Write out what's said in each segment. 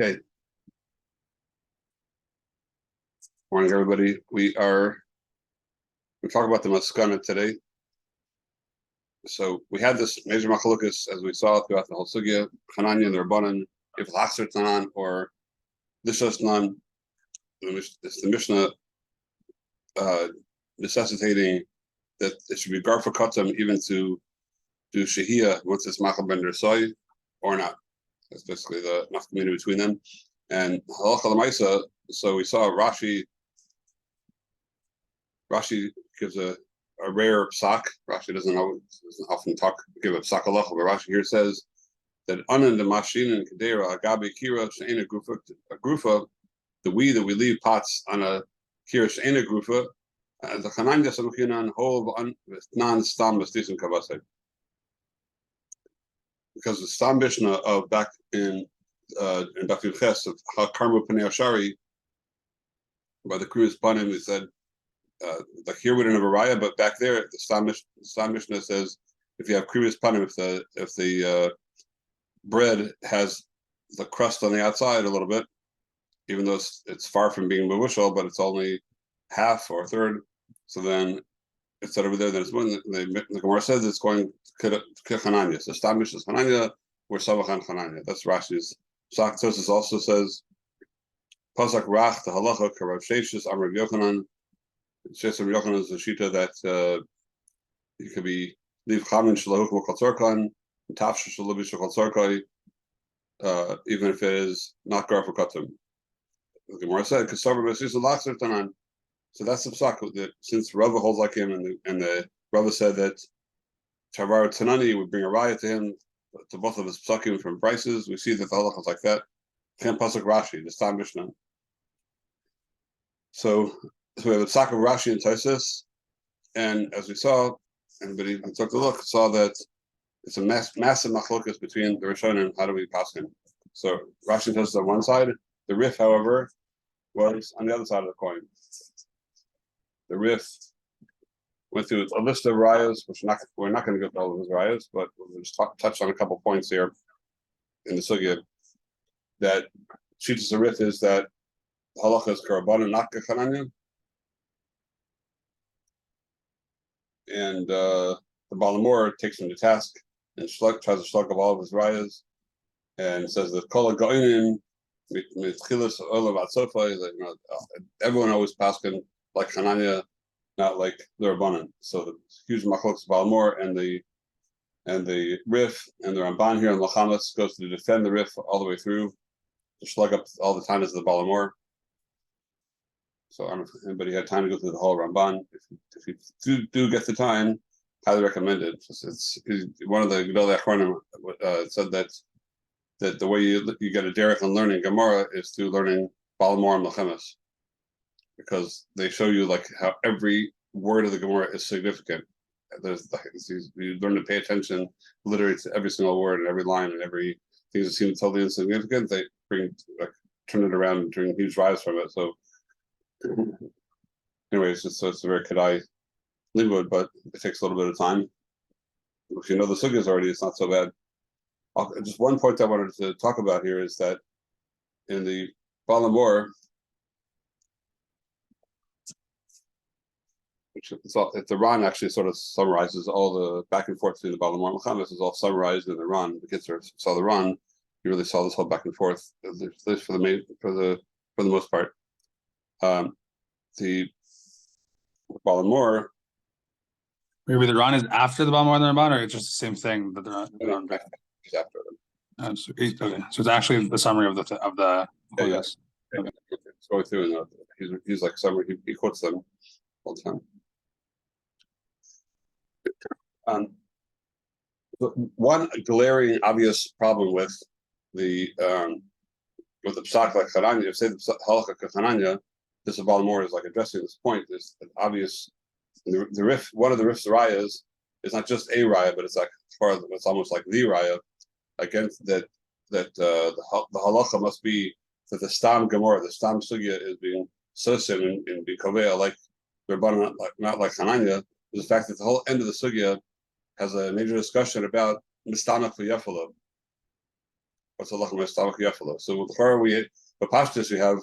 Okay. Morning, everybody. We're talking about the Maskana today. So we had this major machlokus, as we saw throughout the whole sugya, Hananya and the Rabbanan, if it's Achser Tanan or Lishas Nan. It's the Mishnah necessitating that it should be Garfa Katam even to do Shahia once it's Machal Ben Soy or not. That's basically the nafkamina between them. And Halacha L'maisa, so we saw Rashi gives a rare psak. Rashi doesn't often give a psak halacha, but Rashi here says that anan the mashin and kedera agabi kira she'ena grufa, the we that we leave pots on a kira she'ena grufa, the chananya samuchinan hov non stam b'stisim kavasei. Because the stam mishnah of back in Dr. Ches of Karma Panei Ashari by the Kriyas Panim, we said. Like here we don't have a raya, but back there the Stam Mishnah says if you have kriyas panim, if the bread has the crust on the outside a little bit, even though it's far from being mavushal, but it's only half or a third, so then it's over there. Then it's when the Gemara says it's going to Chananya. So Stam Mishnah is Chananya, we're Savachan Chananya. That's Rashi's. Saktosis also says Pasak Rach the Halacha Karav Sheshis Amr Yochanan. Shesam Yochanan is the shita that you could be leave chamin shalahuk v'chatzorkan, tafsha shalavi shachaltzorkai, even if it is not gar for katum. The Gemara said kasavar b'sis l'achzer tanan. So that's the psak. Since Rava holds like him, and the Rava said that Chavar Tanani would bring a riot to him to both of his psakim from prices. We see that the halacha is like that. Ken pasuk Rashi, the Stam Mishnah. So we have the psak of Rashi and Tosfos, and as we saw, anybody who took a look saw that it's a massive machlokas between the Rishonim and how do we pass him. So Rashi and Tosfos on one side, the Rif, however, was on the other side of the coin. The Rif went through a list of rayas, which we're not going to go through all of his rayas, but we'll just touch on a couple points here in the sugya. That Shitas the Rif is that halacha is karabana, not kachananya. And the Balamor takes him to task and tries to slug up all of his rayas and says that Kol Goinim mitchilas olav atzofa, that everyone always paskin like Hananya, not like the Rabbanan. So the huge machlokes Balamor and the Rif and the Ramban here in Lachamas goes to defend the Rif all the way through to slug up all the time as the Balamor. So I don't know if anybody had time to go through the whole Ramban. If you do get the time, highly recommend it. It's one of the Gedolei Achronim said that the way you get a derech on learning Gemara is through learning Balamor and Lachemes, because they show you like how every word of the Gemara is significant. You learn to pay attention literally to every single word and every line and every thing that seems totally insignificant. They turn it around and bring huge rise from it. So. Anyways, it's a very kedai limud, but it takes a little bit of time. If you know the sugyas already, it's not so bad. Just one point I wanted to talk about here is that in the Balamor, the Ran actually sort of summarizes all the back and forth between the Balamor and Chametz is all summarized in the Ran. The kids saw the Ran, you really saw this whole back and forth, at least for the most part. The Balamor. Maybe the Ran is after the Balamor and the Ramban, or it's just the same thing that the Ran is after them. Okay, so it's actually the summary of the. Yes. Okay. It's going through, and he's like summary. He quotes them all the time. One glaring, obvious problem with the psak like Chananya, if say the halacha Chananya. This Balamor is like addressing this point. There's an obvious the Rif. One of the Rif's rayas is not just a raya, but it's like it's almost like the raya against that the halacha must be that the Stam Gemara, the Stam Sugya is being sosim and being koveya like the Rabbanan, not like Hananya. Is the fact that the whole end of the Sugya has a major discussion about Mistana Kuyefala. what's halacha mistamach yafalo. So with Chora, the pashtus, we have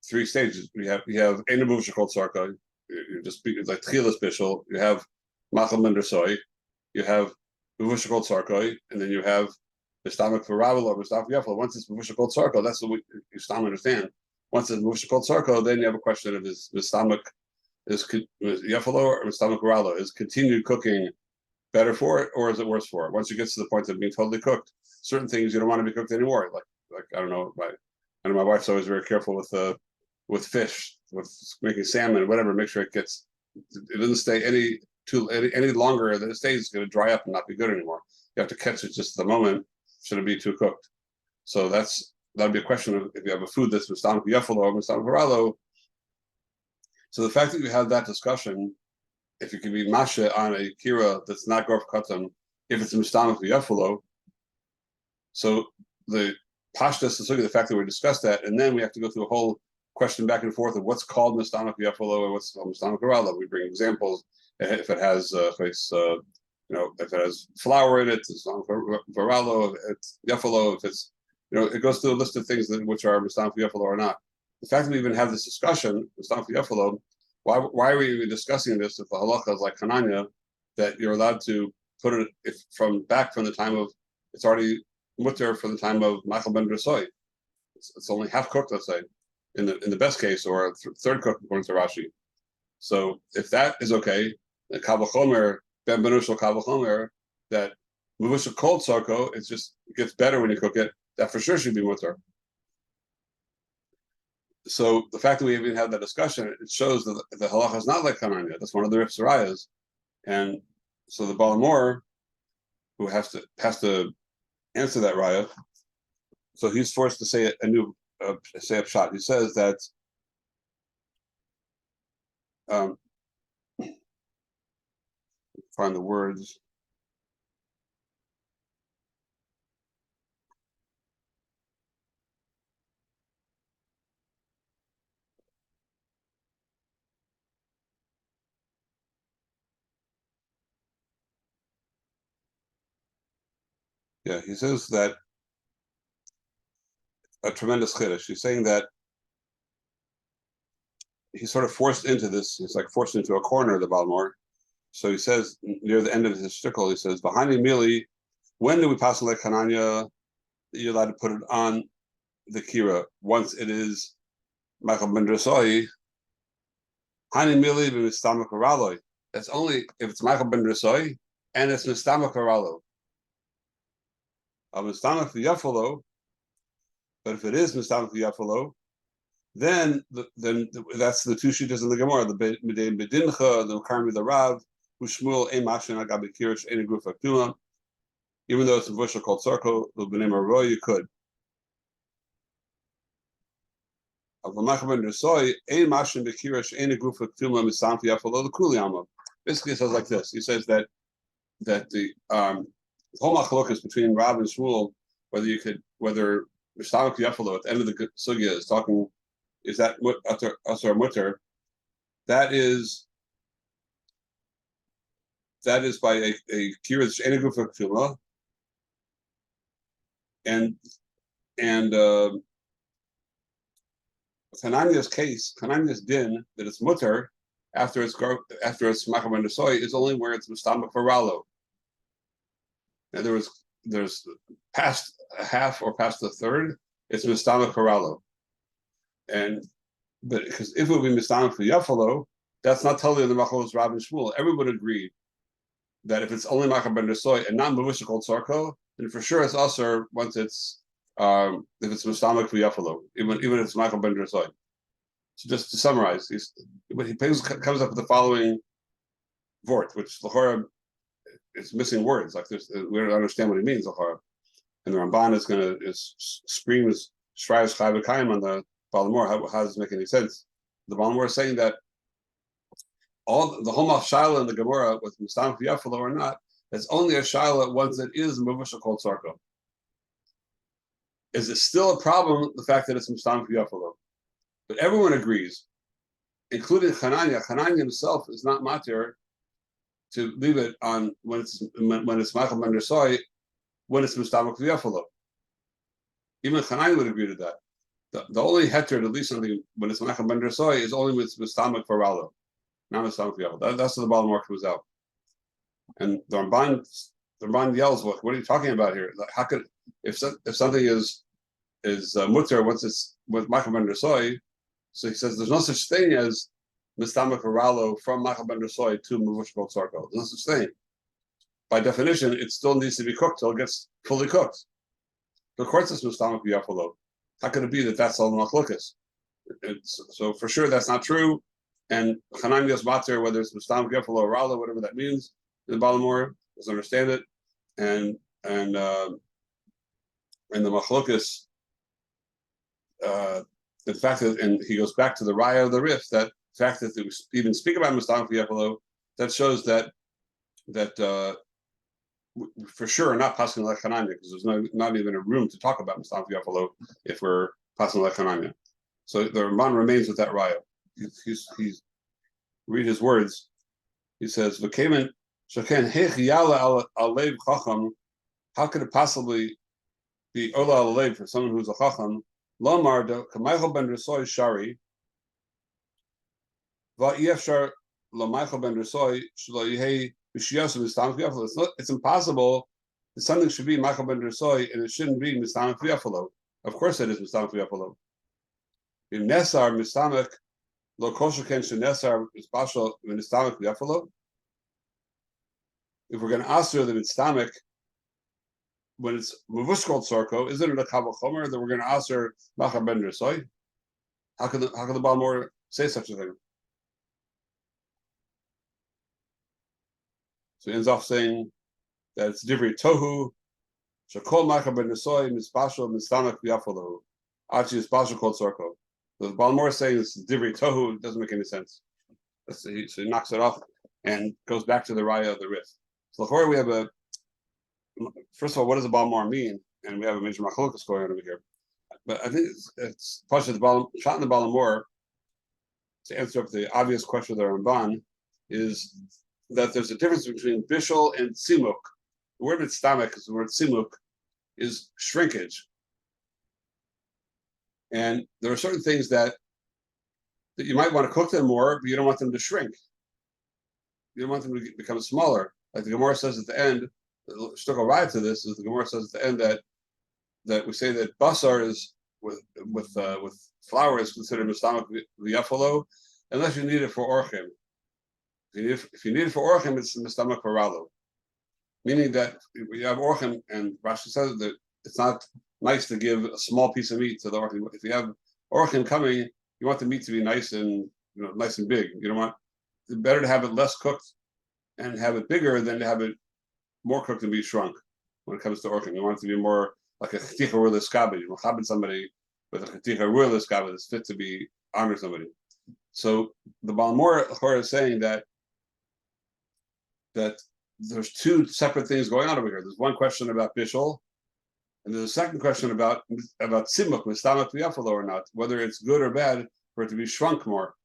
3 stages. We have ena muvusha called sarka. You just speak like tchilas bishul. You have machal mendersoy. You have muvusha called sarka, and then you have the stomach for rabel or mistamach yafalo. Once it's muvusha called sarka, that's what you start understand. Once it's muvusha called sarka, then you have a question of is stomach is yafalo or mistamach rala, is continued cooking better for it or is it worse for it? Once you get to the point of being totally cooked, certain things you don't want to be cooked anymore. Like I don't know, my wife's always very careful with fish, with making salmon, whatever. Make sure it doesn't stay any longer than it stays. It's going to dry up and not be good anymore. You have to catch it just at the moment. Should it be too cooked? So that'd be a question of if you have a food that's mistamach yafalo or mistamach haralo. So the fact that you have that discussion, if you can be masha on a kira that's not gorf katan, if it's mistamach yafalo, so the pashtas is looking at the fact that we discussed that, and then we have to go through a whole question back and forth of what's called mistamach yafalo and what's called mistamach harala. We bring examples if it has if it has flour in it, it's mistamach harala. If it's yafalo, if it's it goes through a list of things which are mistamach yafalo or not. The fact that we even have this discussion, mistamach yafalo, why are we even discussing this if the halacha is like Hananya, that you're allowed to put it from the time of it's already mutter from the time of Michael ben Drasoy. It's only half cooked, let's say, in the best case, or third cooked according to Rashi. So if that is okay, the Kavachomer, Ben Benushal Kavachomer, that Muvusha cold sarko, it gets better when you cook it, that for sure should be mutter. So the fact that we even had that discussion, it shows that the halacha is not like Hananya. That's one of the Rif Sarayas. And so the Balamor, who has to answer that raya, so he's forced to say a new say up shot. He says that find the words. Yeah, he says that a tremendous chiddush. He's saying that he's sort of forced into this. He's like forced into a corner of the Balmor. So he says near the end of his shtickle, he says, "Behind me, Mili, when do we pass like Hananya? You're allowed to put it on the kira once it is Michael ben Drasoi. Hani Mili b'mistamach haraloi. That's only if it's Michael ben Drasoi and it's mistamach haralo. Mistamach v'yafalo. But if it is mistamach v'yafalo, then that's the 2 shittas in the Gemara, the Medei Bedincha, the Karmi the Rav, Ushmuel Ein Mashin Agabi Kirish Ein Guf Aktuma. Even though it's a vusha called Sarko, the B'nei Maroi, you could. Basically, it says like this. He says that the whole machlokes between Rav and Shmuel, whether Mistamach Yafalo at the end of the sugya is talking, is that asar mutter? That is by a kira eneguf aktuma, and Hanania's case, Hanania's din that it's mutter after it's macham ben soy is only where it's mistamach haralo. And there's past a half or past the third, it's mistamach haralo. But because if it would be mistamach for yafalo, that's not totally the machlos Rav and Shmuel. Everyone agreed that if it's only macham ben soy and not mavusha called sarko, then for sure it's also once it's if it's mistamach for yafalo, even if it's macham ben soy. So just to summarize, he comes up with the following vort, which l'chora is missing words. Like this, we don't understand what he means l'chora. And the Ramban screams Shrayas Chai V'Kayim on the Balamor. How does it make any sense? The Balamor is saying that the whole Shaila in the Gemara with Mistamach Yafalo or not, it's only a Shaila once it is Mavusha called Sarko. Is it still a problem, the fact that it's Mistamach Yafalo? But everyone agrees, including Hananya. Hananya himself is not matir to leave it on when it's Michael ben Soy, when it's Mistamach Yafalo. Even Hanani would agree to that. The only heter to leave something when it's Menachem ben Dersoy is only with Mistamik for Ralo, not Mistamik for Yalo. That's what the Baal Mor comes out. And the Ramban yells, "What are you talking about here? Like, how could if something is mutter once it's with Menachem ben Dersoy?" So he says there's no such thing as Mistamik for Ralo from Menachem ben Dersoy to Mavush Kol Tzarko. There's no such thing. By definition, it still needs to be cooked till it gets fully cooked. Of course, it's Mistamik Yafalo. How could it be that that's all the machlokas? So for sure that's not true. And Chanan Yos Mater, whether it's Mistam Gefalo or Rala, whatever that means, the Baal Mor doesn't understand it. And the machlokas, the fact that, and he goes back to the Raya of the Rif, that fact that they even speak about Mistam Gefalo, that shows that for sure not passing like Hananya, because there's not even a room to talk about Mistam Gefalo if we're passing like Hananya. So the Ramban remains with that raya. He's read his words. He says, "V'kemen shaken hechiyala alev chacham." How could it possibly be ola alev for someone who's a chacham? Lomar de kamaychel ben resoy shari. Va'yefshar lamaychel ben resoy shlo yehei b'shiyas mistam v'yafalo. It's impossible that something should be Michael ben resoy and it shouldn't be mistam v'yafalo. Of course, it is mistam v'yafalo. In Nesar Mistamek, Lo Kosher Ken Nesar is Bashal Mistamek Yafalo. If we're going to answer the Mistamek when it's Mavush Kol Tzarko, isn't it a Kabal Chomer that we're going to answer Machar Ben Dersoy? How can the Baal Mor say such a thing? So he ends off saying that it's Divrei Tohu, Shakol Machar Ben Dersoy, Mispashal Mistamek Yafalo. Actually, it's Bashal Kol Tzarko. So the Baal Mor is saying this Divrei Tohu doesn't make any sense. So he knocks it off and goes back to the Raya of the Rif. So before we have first of all, what does the Baal Mor mean? And we have a major machlokas going on over here. But I think it's partially the shot in the Baal Mor to answer up the obvious question of the Ramban is that there's a difference between bishul and tzimuk. The word mitztamek is the word tzimuk is shrinkage. And there are certain things that you might want to cook them more, but you don't want them to shrink. You don't want them to become smaller. Like the Gemara says at the end, the shtuck right to this is the Gemara says at the end that we say that basar is with flour is considered mistamak v'yafalo, unless you need it for orchim. If you need it for orchim, it's mistamak for ralo. Meaning that you have orchim, and Rashi says that it's not nice to give a small piece of meat to the orchim. If you have orchim coming, you want the meat to be nice and nice and big. You don't want. It's better to have it less cooked and have it bigger than to have it more cooked and be shrunk. When it comes to orchim, you want it to be more like a cheticha rulis kabed. You chabed somebody with a cheticha rulis kabed that's fit to be honor somebody. So the Baal Mor is saying that there's two separate things going on over here. There's one question about bishul, and there's a second question about tzimuk, mistamak v'yafalo or not, whether it's good or bad for it to be shrunk more.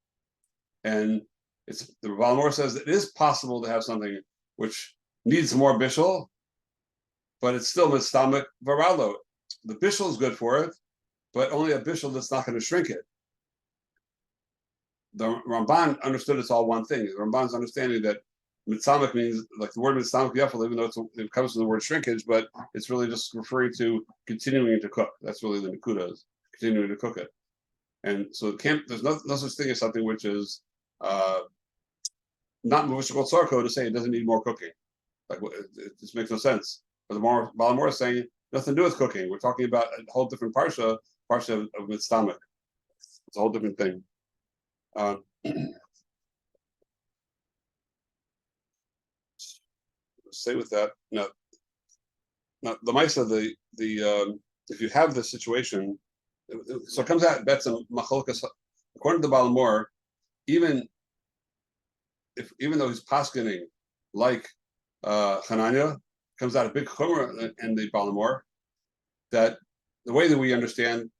And the Baal Mor says it is possible to have something which needs more bishul, but it's still mistamak varalo. The bishul is good for it, but only a bishul that's not going to shrink it. The Ramban understood it's all one thing. The Ramban's understanding that mitzamak means like the word mitzamak yafal, even though it comes from the word shrinkage, but it's really just referring to continuing to cook. That's really the nikuda is continuing to cook it. And so there's no such thing as something which is not Mavush Kol Tzarko to say it doesn't need more cooking. Like it just makes no sense. But the Baal Mor is saying nothing to do with cooking. We're talking about a whole different parsha of mitztamak. It's a whole different thing. Say with that. Now the mice of the if you have this situation, so it comes out betzim machlokas according to the Baal Mor, even though he's paskening like Hananya, comes out a big chumrah in the Baal Mor that the way that we understand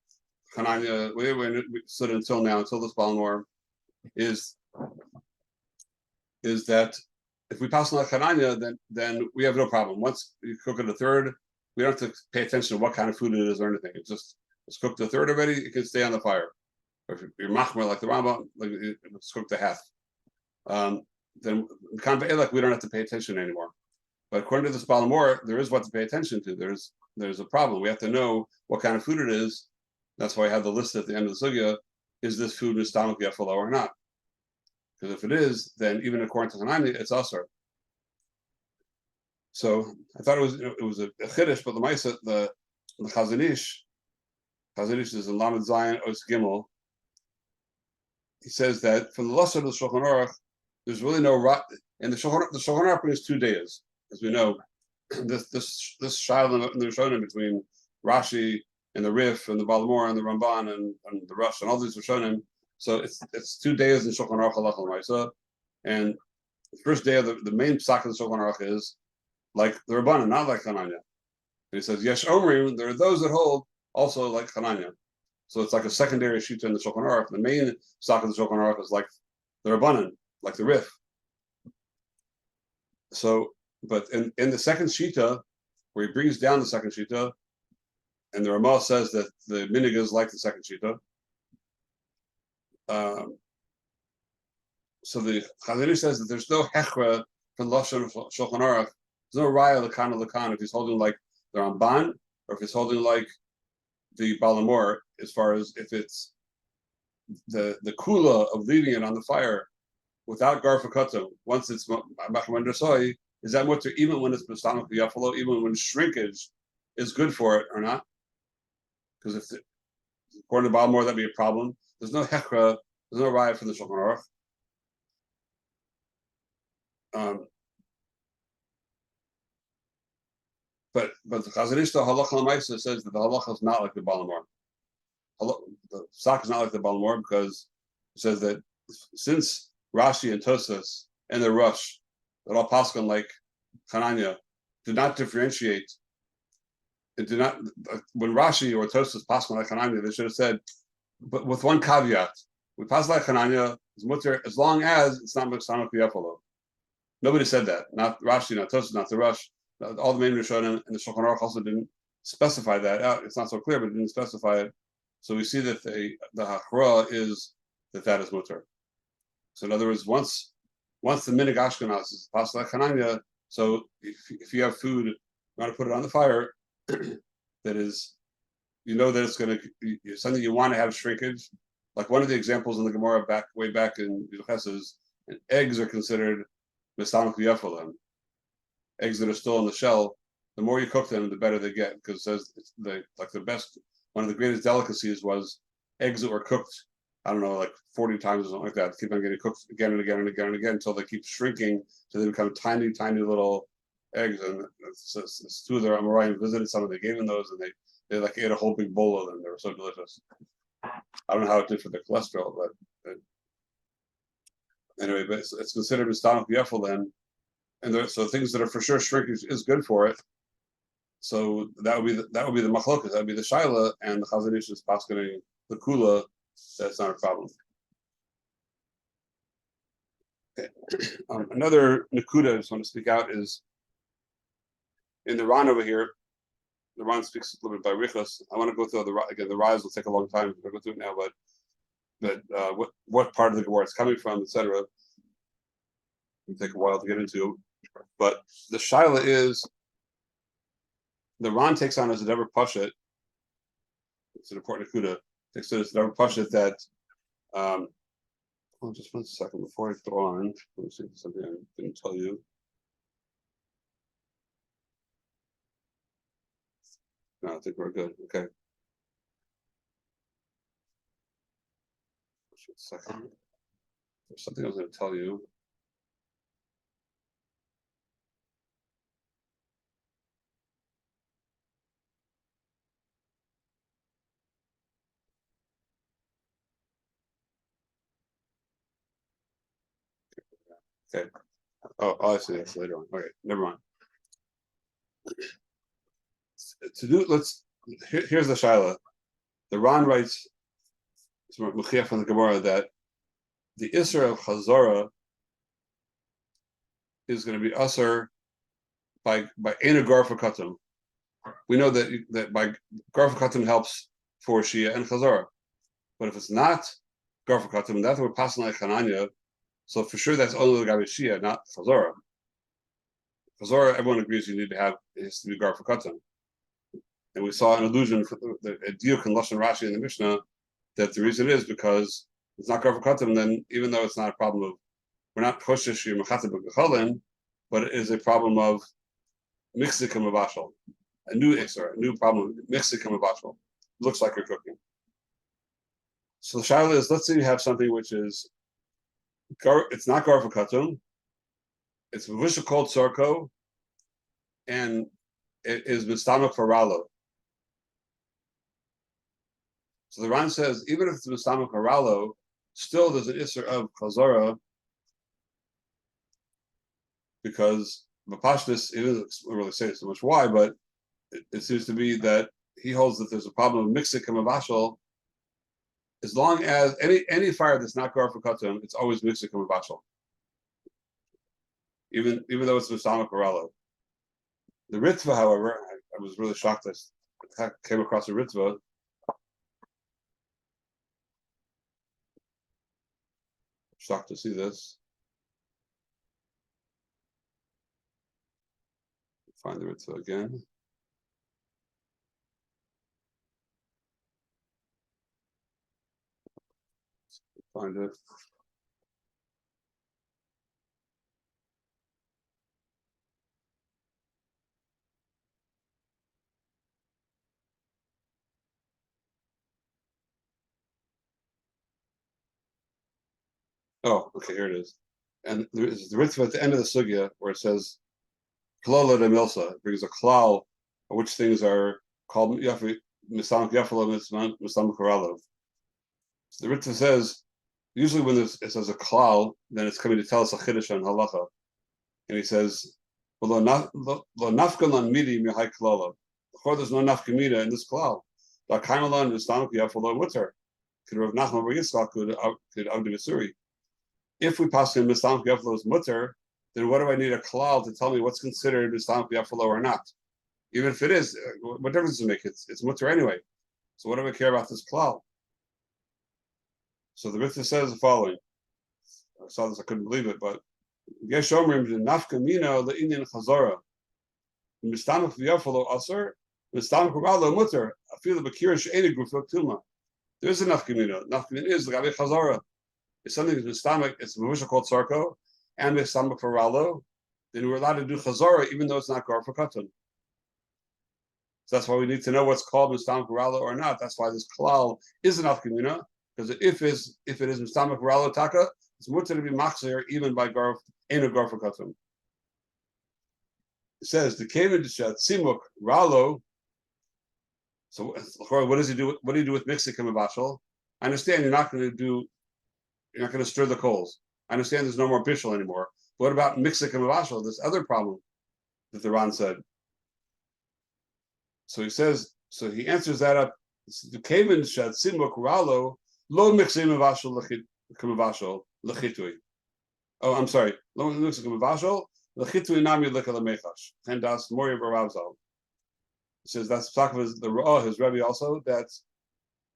Hananya, the way we stood until now, until this Baal Mor, is that if we pass on like Hananya, then we have no problem. Once you cook it a third, we don't have to pay attention to what kind of food it is or anything. It's cooked a third already. It can stay on the fire. Or if you're machmer like the Rambam, like it's cooked a half. Then like we don't have to pay attention anymore. But according to this Balamor, there is what to pay attention to. There's a problem. We have to know what kind of food it is. That's why I had the list at the end of the sugya. Is this food mistamach yafalo or not? Because if it is, then even according to Hanani, it's usher. So I thought it was a chiddush, but the Maisa, the Chazon Ish is in Lamed Zayin Os Gimel. He says that from the Lashon of the Shulchan Aruch, there's really no and the Shulchan Aruch brings 2 days, as we know. This shiloh in the Rishonim between Rashi and the Rif and the Balamor and the Ramban and the Rush and all these Rishonim. So it's 2 days in Shulchan Aruch Halacha L'Maisa, and the first day of the main psak of the Shulchan Aruch is like the Rabbanan, not like Hananya. And he says Yesh Omrim, there are those that hold also like Hananya. So it's like a secondary shita in the Shulchan Aruch. The main psak of the Shulchan Aruch is like the Rabbanan, like the Rif. So, but in the second shita, where he brings down the second shita, and the Ramah says that the minig is like the second shita. So the Chazon Ish says that there's no hechra from Lashon of Shulchan Aruch. There's no raya lakan if he's holding like the Ramban or if he's holding like the Balamor, as far as if it's the kula of leaving it on the fire without garfakatum. Once it's machman soy, is that mutter even when it's bestamach yafalo, even when shrinkage is good for it or not? Because if according to Balamor that'd be a problem. There's no hechra. There's no raya from the Shulchan Aruch. But the Chazon Ish, the halacha l'maisa, says that the halacha is not like the Balamor. The psak is not like the Balamor because it says that since Rashi and Tosas and the Rush, that all paskin like Hananya, did not differentiate. It did not. When Rashi or Tosas paskin like Hananya, they should have said, but with one caveat: we pass like Hananya is mutter as long as it's not mistamach b'yafalo. Nobody said that. Not Rashi, not Tosas, not the Rush. All the main Rishonim and the Shulchan Aruch also didn't specify that out. It's not so clear, but it didn't specify it. So we see that the hachra is that is mutter. So in other words, once the minig Ashkenaz is pasal chananya, so if you have food, you want to put it on the fire, that is, you know that it's going to something you want to have shrinkage. Like one of the examples in the Gemara way back in Yuches is, eggs are considered mistamach v'yafalim. Eggs that are still in the shell, the more you cook them, the better they get. Because it says the best, one of the greatest delicacies was eggs that were cooked, I don't know, like 40 times or something like that. Keep on getting cooked again and again and again and again until they keep shrinking, so they become tiny, tiny little eggs. And it's two of their Amoraim visited some of them, they gave them those, and they like ate a whole big bowl of them. They were so delicious. I don't know how it did for the cholesterol, but anyway, but it's considered mistamach b'yafal then. And so things that are for sure shrinkage is good for it. So that would be the machlokas. That would be the shaila, and the Chazon Ish is paskening the kula. That's not a problem. Okay. Another nakuda I just want to speak out is in the Ran over here. The Ran speaks a little bit by Richas. I want to go through the rise will take a long time. I'll go through it now, but what part of the Gemara it's coming from, etc. It'll take a while to get into. But the shaila is the Ran takes on as a Dever Pashat. It's an important nakuda. Takes on as a Dever Pashat that. Just 1 second before I go on. Let me see if something I didn't tell you. No, I think we're good. Okay. Just 1 second. There's something I was going to tell you. Okay. Oh, I see this later on. Okay, never mind. Here's the shaila. The Ran writes, it's Mechiach from the Gemara, that the Isra of Chazara is going to be usher by Einagar for Katum. we know that by Garf Katan helps for Shia and Chazara. But if it's not Garf Katan, that's what we're passing like Hananya. So for sure, that's only the guy with Shia, not Chazara. Chazara, everyone agrees you need to have, it has to be Garf Katan. And we saw an allusion for the Diuk and Lashon Rashi in the Mishnah that the reason is because it's not Garf Katan, then even though it's not a problem of, we're not Choshesh or Mechatab B'Chalin, but it is a problem of Mixikam Avashal. A new Isser, a new problem, Mixikam Avashal. Looks like you're cooking. So the shaila is, let's say you have something which is, it's not Garf Katan, it's Visha called Sarko, and it is Mistamach for Ralo. So the Ran says, even if it's Mistamach for Ralo, still there's an Isser of Chazara, because Mapashtis, it doesn't really say so much why, but it seems to be that he holds that there's a problem of Mixik and Mavashal. As long as any fire that's not Garf Katan, it's always Mixik and Mavashal. Even though it's Mistamach for Ralo. The Ritva, however, I was really shocked I came across a Ritva. Shocked to see this. Find the Ritva again. Find it. Oh, okay, here it is. And there is the Ritva at the end of the Sugya where it says, Klola de Milsa, it brings a klal, which things are called Misam Yafala Misam Karalov. The Ritva says, usually when it says a klal, then it's coming to tell us a chiddush on halacha. And he says, lo nafkan lan midi mihai klala. There's no nafkamida in this klal. La kaimalan Misam Yafala Mutter. Could Rav Nachman Bar Yitzchak could Avdi Misuri. If we pass in Misam Yafala's mutter, then what do I need a klal to tell me what's considered Misam Yafala or not? Even if it is, what difference does it make? It's mutter anyway. So what do I care about this klal? So the Ritva says the following. I saw this, I couldn't believe it, but Yesh Omrim Nafka Mina Le'inyan Chazara. Mistamach Yafala Aser, Mistamach Ralo Mutter. I feel the Bakir She'eni Grufok Tilma. There is a Nafka Mina. Nafka Mina is the Gabi Chazara. If something is Mistamach, it's a Mavisha called Sarko, and Mistamach for Ralo, then we're allowed to do Chazara even though it's not Gar for Katan. So that's why we need to know what's called Mistamach Ralo or not. That's why this klal is an afkamina, because if it is Mistamach Ralo Taka, it's mutter to be machzir even by Garf, ain't a Gar for Katan. It says the Kevin Tzimuk Ralo. So what does he do? What do you do with Mixik and Mabashal? I understand you're not going to stir the coals. I understand there's no more bishul anymore. What about Mixik and Mabashal? This other problem that the Ran said. So he says, so he answers that up. The Kevin Shad Simuk Ralo Lo Mixik Mabashal Lechitui. Oh, I'm sorry. Lo Mixik Mabashal Lechitui Nami Lekalamechash. Hendas Moria Baravzal. He says that's talk of his Rebbe also. That's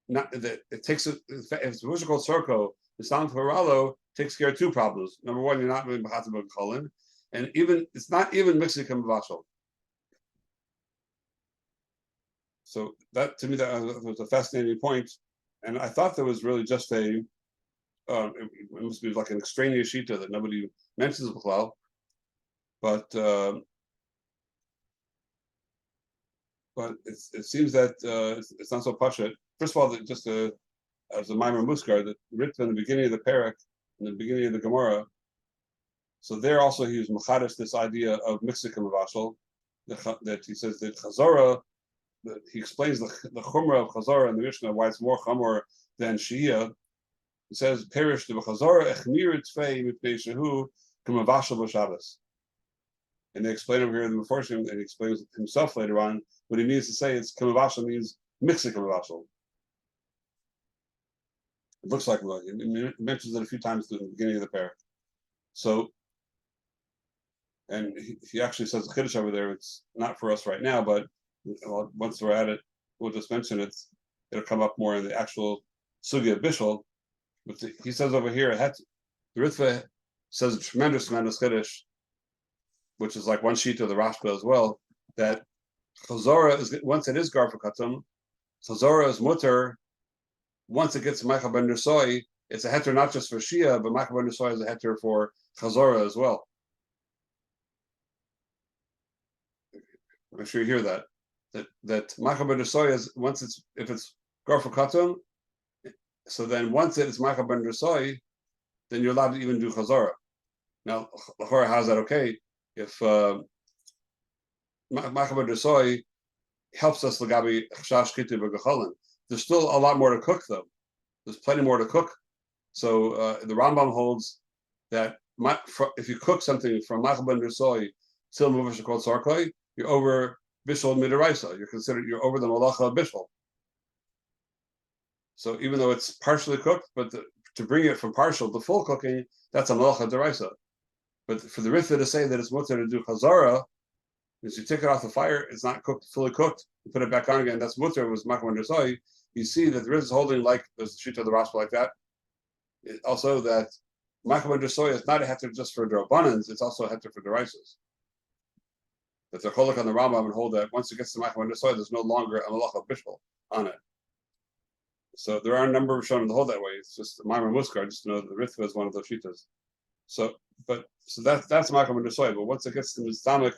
not that it takes if it's a called Circo. Islam Faralo takes care of two problems. Number one, you're not really Mahatab Kholin, and even it's not even Mexican Vashal. So that to me that was a fascinating point, and I thought there was really just a it must be like an extraneous shita that nobody mentions B'chlal, but it seems that it's not so pashut. First of all, just as a Maimer Muskar that written in the beginning of the Perek, in the beginning of the Gemara. So there also he was machadish this idea of Mixik and Mavashal, that he says that Chazara, that he explains the chumrah of Chazara in the Mishnah, why it's more chumrah than Shia. He says, perish the Chazara echmir tzvei mipnei shehu k'mavashal b'Shabbos. And they explain over here in the Meforshim, and he explains himself later on, what he means to say is k'mavashal means Mixik and Mavashal. It looks like it mentions it a few times in the beginning of the parak. So, and he actually says the chiddush over there. It's not for us right now, but Well, once we're at it, we'll just mention it. It'll come up more in the actual sugya bishul. But he says over here, the Ritva says a tremendous amount of chiddush, which is like one sheet of the Rashba as well, that chazara is, once it is gar for katum, chazara is mutter. Once it gets Michael ben Soy, it's a heter not just for Shia, but Michael ben Soy is a heter for chazara as well. Make sure you hear that. That Michael ben Soy is, once it's, if it's gar for katum, so then once it is Michael ben Soy, then you're allowed to even do chazara. Now, how's that okay? If Michael ben Soy helps us l'gabi chash kiti b'gachalin, there's still a lot more to cook though. There's plenty more to cook. So the Rambam holds that if you cook something from Michael ben Soy till Muvash called Sarkoi, you're over Bishul Midaraisa. You're over the Malacha of Bishul. So even though it's partially cooked, but to bring it from partial to full cooking, that's a Malacha Deraisa. But for the Ritva to say that it's mutter to do Chazara, is you take it off the fire, it's not cooked, fully cooked, you put it back on again, that's mutter, was Michael ben Soy. You see that the Ritva is holding like there's a sheet of the Rashba like that. Also that Michael ben Soy is not a heter just for Drabanans, it's also a heter for Deraisas. That they're cholak on the Rambam and hold that once it gets to Michael ben Soy, there's no longer a Malach Bishul on it. So there are a number of Rishonim to hold that way. It's just Maimar Muskar, just to know that the Ritva is one of those shitas. So that's Michael ben Soy. But once it gets to the stomach,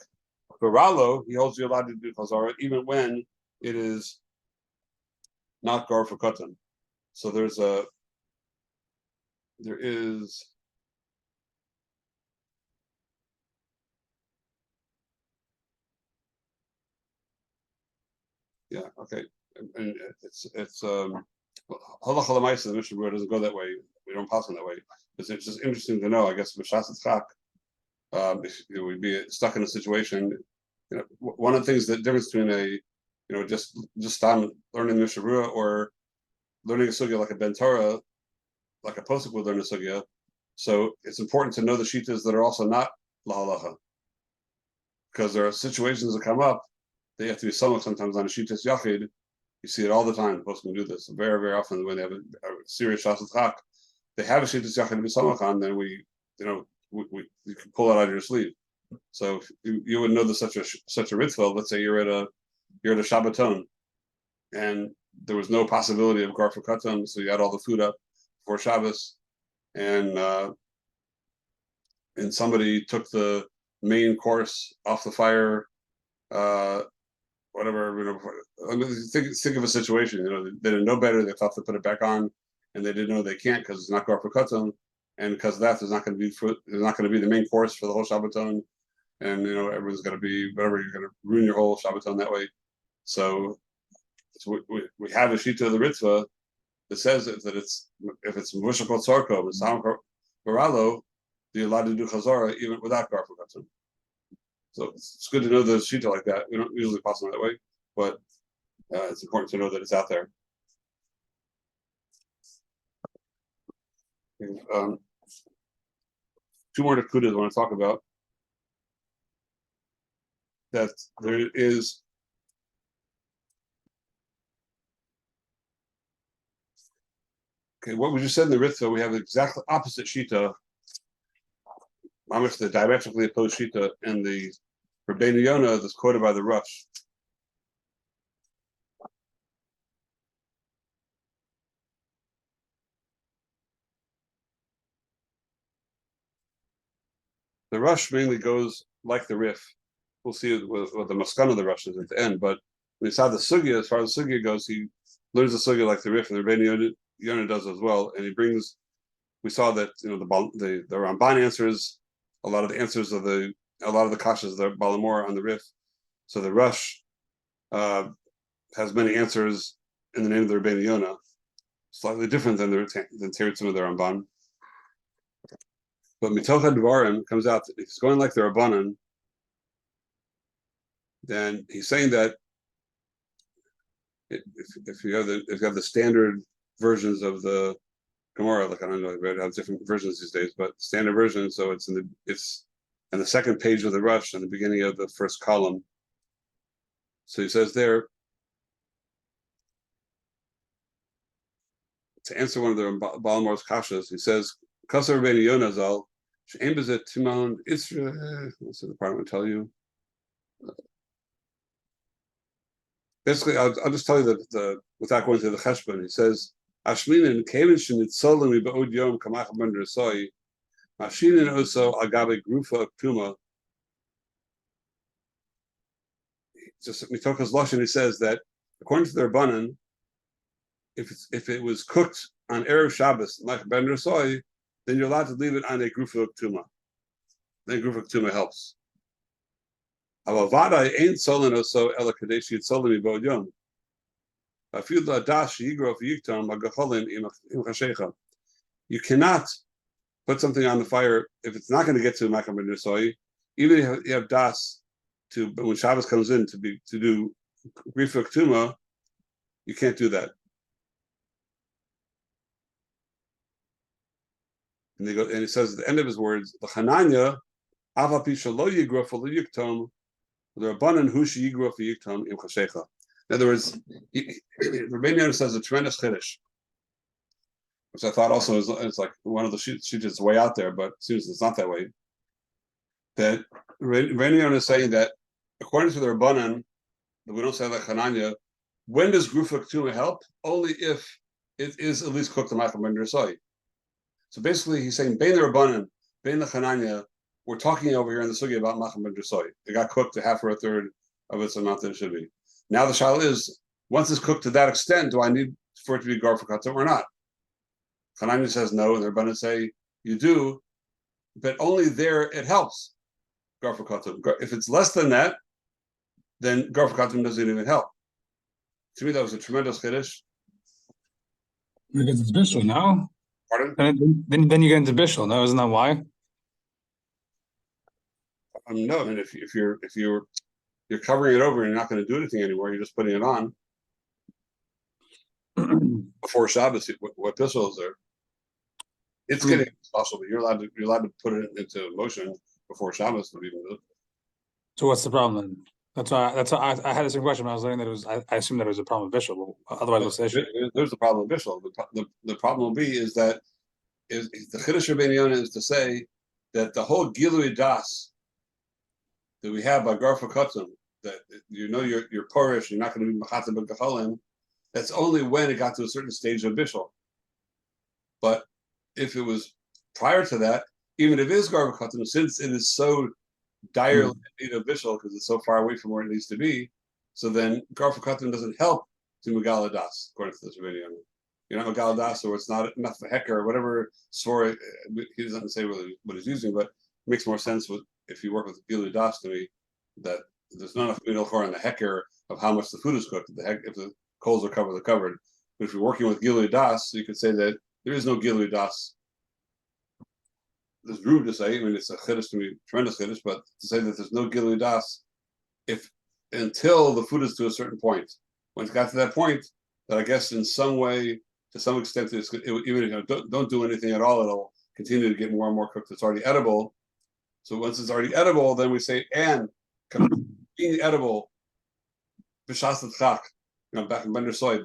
Garalo, he holds you allowed to do Chazara even when it is not gar for katan. So there is yeah, okay. And it's halacha l'maisa, the Mishnah doesn't go that way. We don't pass on that way. It's just interesting to know, I guess, b'shas tzchak, if we'd be stuck in a situation. You know, one of the things, the difference between just learning the Mishnah or learning a sugya like a Ben Torah, like a posuk would learn a sugya. So it's important to know the shitas that are also not la halacha, because there are situations that come up. They have to be sometimes on a shitas yachid. You see it all the time. The posuk do this very, very often when they have a serious shas tzchak. They have a shitas yachid to be samach on. Then you can pull it out of your sleeve. So you would know there's such a ritzvah. Let's say you're at a Shabbaton, and there was no possibility of gar for katan, so you had all the food up for Shabbos, and somebody took the main course off the fire, whatever. Think of a situation. They didn't know better. They thought to put it back on, and they didn't know they can't because it's not gar for katan, and because of that, there's not going to be the main course for the whole Shabbaton. And everyone's going to be whatever, you're going to ruin your whole Shabbaton that way. So we have a shita of the Ritva that says that if it's Mushakot Sarko, but Sam Baralo, you're allowed to do Chazara even without gar for katan. So it's good to know the shita like that. We don't usually pass on that way, but it's important to know that it's out there. And, two more nakudas I want to talk about. That there is what we just said in the Ritva, we have the exactly opposite shita, almost the diametrically opposed shita in the Rabbeinu Yonah that's quoted by the Rush. The Rush mainly goes like the Rif. We'll see what the Maskan of the Rush is at the end, but when he saw the Sugya, as far as the Sugya goes, he learns the Sugya like the Rif, and the Rabbeinu Yonah does as well. And we saw that the Ramban answers a lot of the answers of a lot of the kashas of the Balamor on the Rif. So the Rush has many answers in the name of the Rabbeinu Yonah, slightly different than Teretzim of the Ramban. But Mitocha Dvarim comes out that if it's going like the Rabbanan, then he's saying that if you have the standard versions of the Gemara, like I don't know, we have different versions these days, but standard version, so it's in the second page of the Rush, in the beginning of the first column. So he says there, to answer one of the Balmar's kashas, he says, Kasar Rabbeinu Yonah Zal, She'em Bezet Timon Israel. What's the part I want to tell you? Basically, I'll just tell you the without going to the cheshbon. He says, Ashminin Kevin Shenitzolim Be'od Yom Kamach Ben Rasoi, Mashinin Oso Agabe Grufa Puma. Just Mitokas Lashon, he says that according to their Rabbanan, if it was cooked on Erev Shabbos like Ben Rasoi, then you're allowed to leave it on a Grufa Puma. Then Grufa Puma helps. You cannot put something on the fire if it's not going to get to Makam Ben Rasoi, even if you have das to when Shabbos comes in to do Grufa Puma, you can't do that. And he says at the end of his words, the Chananya, Ava Pisha lo yigraf lo yiktom, the Rabbanan hushi yigraf yiktom im chashecha. In other words, Rabbeinu Yonah says a tremendous chiddush, which I thought also is like one of the sheets way out there, but it seems it's not that way. That Rabbeinu Yonah is saying that according to the Rabbanan, that we don't say like Chananya, when does Grufa Ktuma help? Only if it is at least cooked to Michael Ben Rasoi. So basically, he's saying, Bein the Rabbanan, Bein the Chananya, we're talking over here in the sugya about Machem Ben Drasoi. It got cooked to half or a third of its amount that it should be. Now the shayla is, once it's cooked to that extent, do I need for it to be gar for katzah or not? Chananya says no, and the Rabbanan say, you do, but only there it helps gar for katzah. If it's less than that, then gar for katzah doesn't even help. To me, that was a tremendous chiddush. Because it's bishul, no? Pardon? Then you get into bishul, no? Isn't that why? No, I mean if you're covering it over and you're not going to do anything anymore, you're just putting it on before Shabbos. What bishul is there? It's getting special, but you're allowed to put it into motion before Shabbos. So what's the problem then? That's why I had the same question when I was learning that it was. I assumed that it was a problem with bishul. Otherwise, what's the issue? There's a problem with bishul. The problem will be is that the chiddush of Rabbeinu Yonah is to say that the whole gilui das that we have by Garfa Katzim, that you're porish, you're not going to be Machatzim Ben Kachalim, that's only when it got to a certain stage of Bishul. But if it was prior to that, even if it is Garfa Katzim, since it is so direly in need of Bishul, because it's so far away from where it needs to be, so then Garfa Katzim doesn't help to Megala Das, according to this video. You're not Megala Das, or it's not enough for Hecker, or whatever story, he doesn't say really what he's using, but it makes more sense if you work with Gilui Das to me, that there's not enough minolchor in the hecker of how much the food is cooked. If the coals are covered, they're covered. But if you're working with Gilui Das, you could say that there is no Gilui Das. It's rude to say, I mean, it's a chiddush to me, tremendous chiddush, but to say that there's no Gilui Das until the food is to a certain point. When it's got to that point, that I guess in some way, to some extent, even if you don't do anything at all, it'll continue to get more and more cooked. It's already edible. So once it's already edible, then we say, and being edible, b'shas chak. Back in Ben Rasoi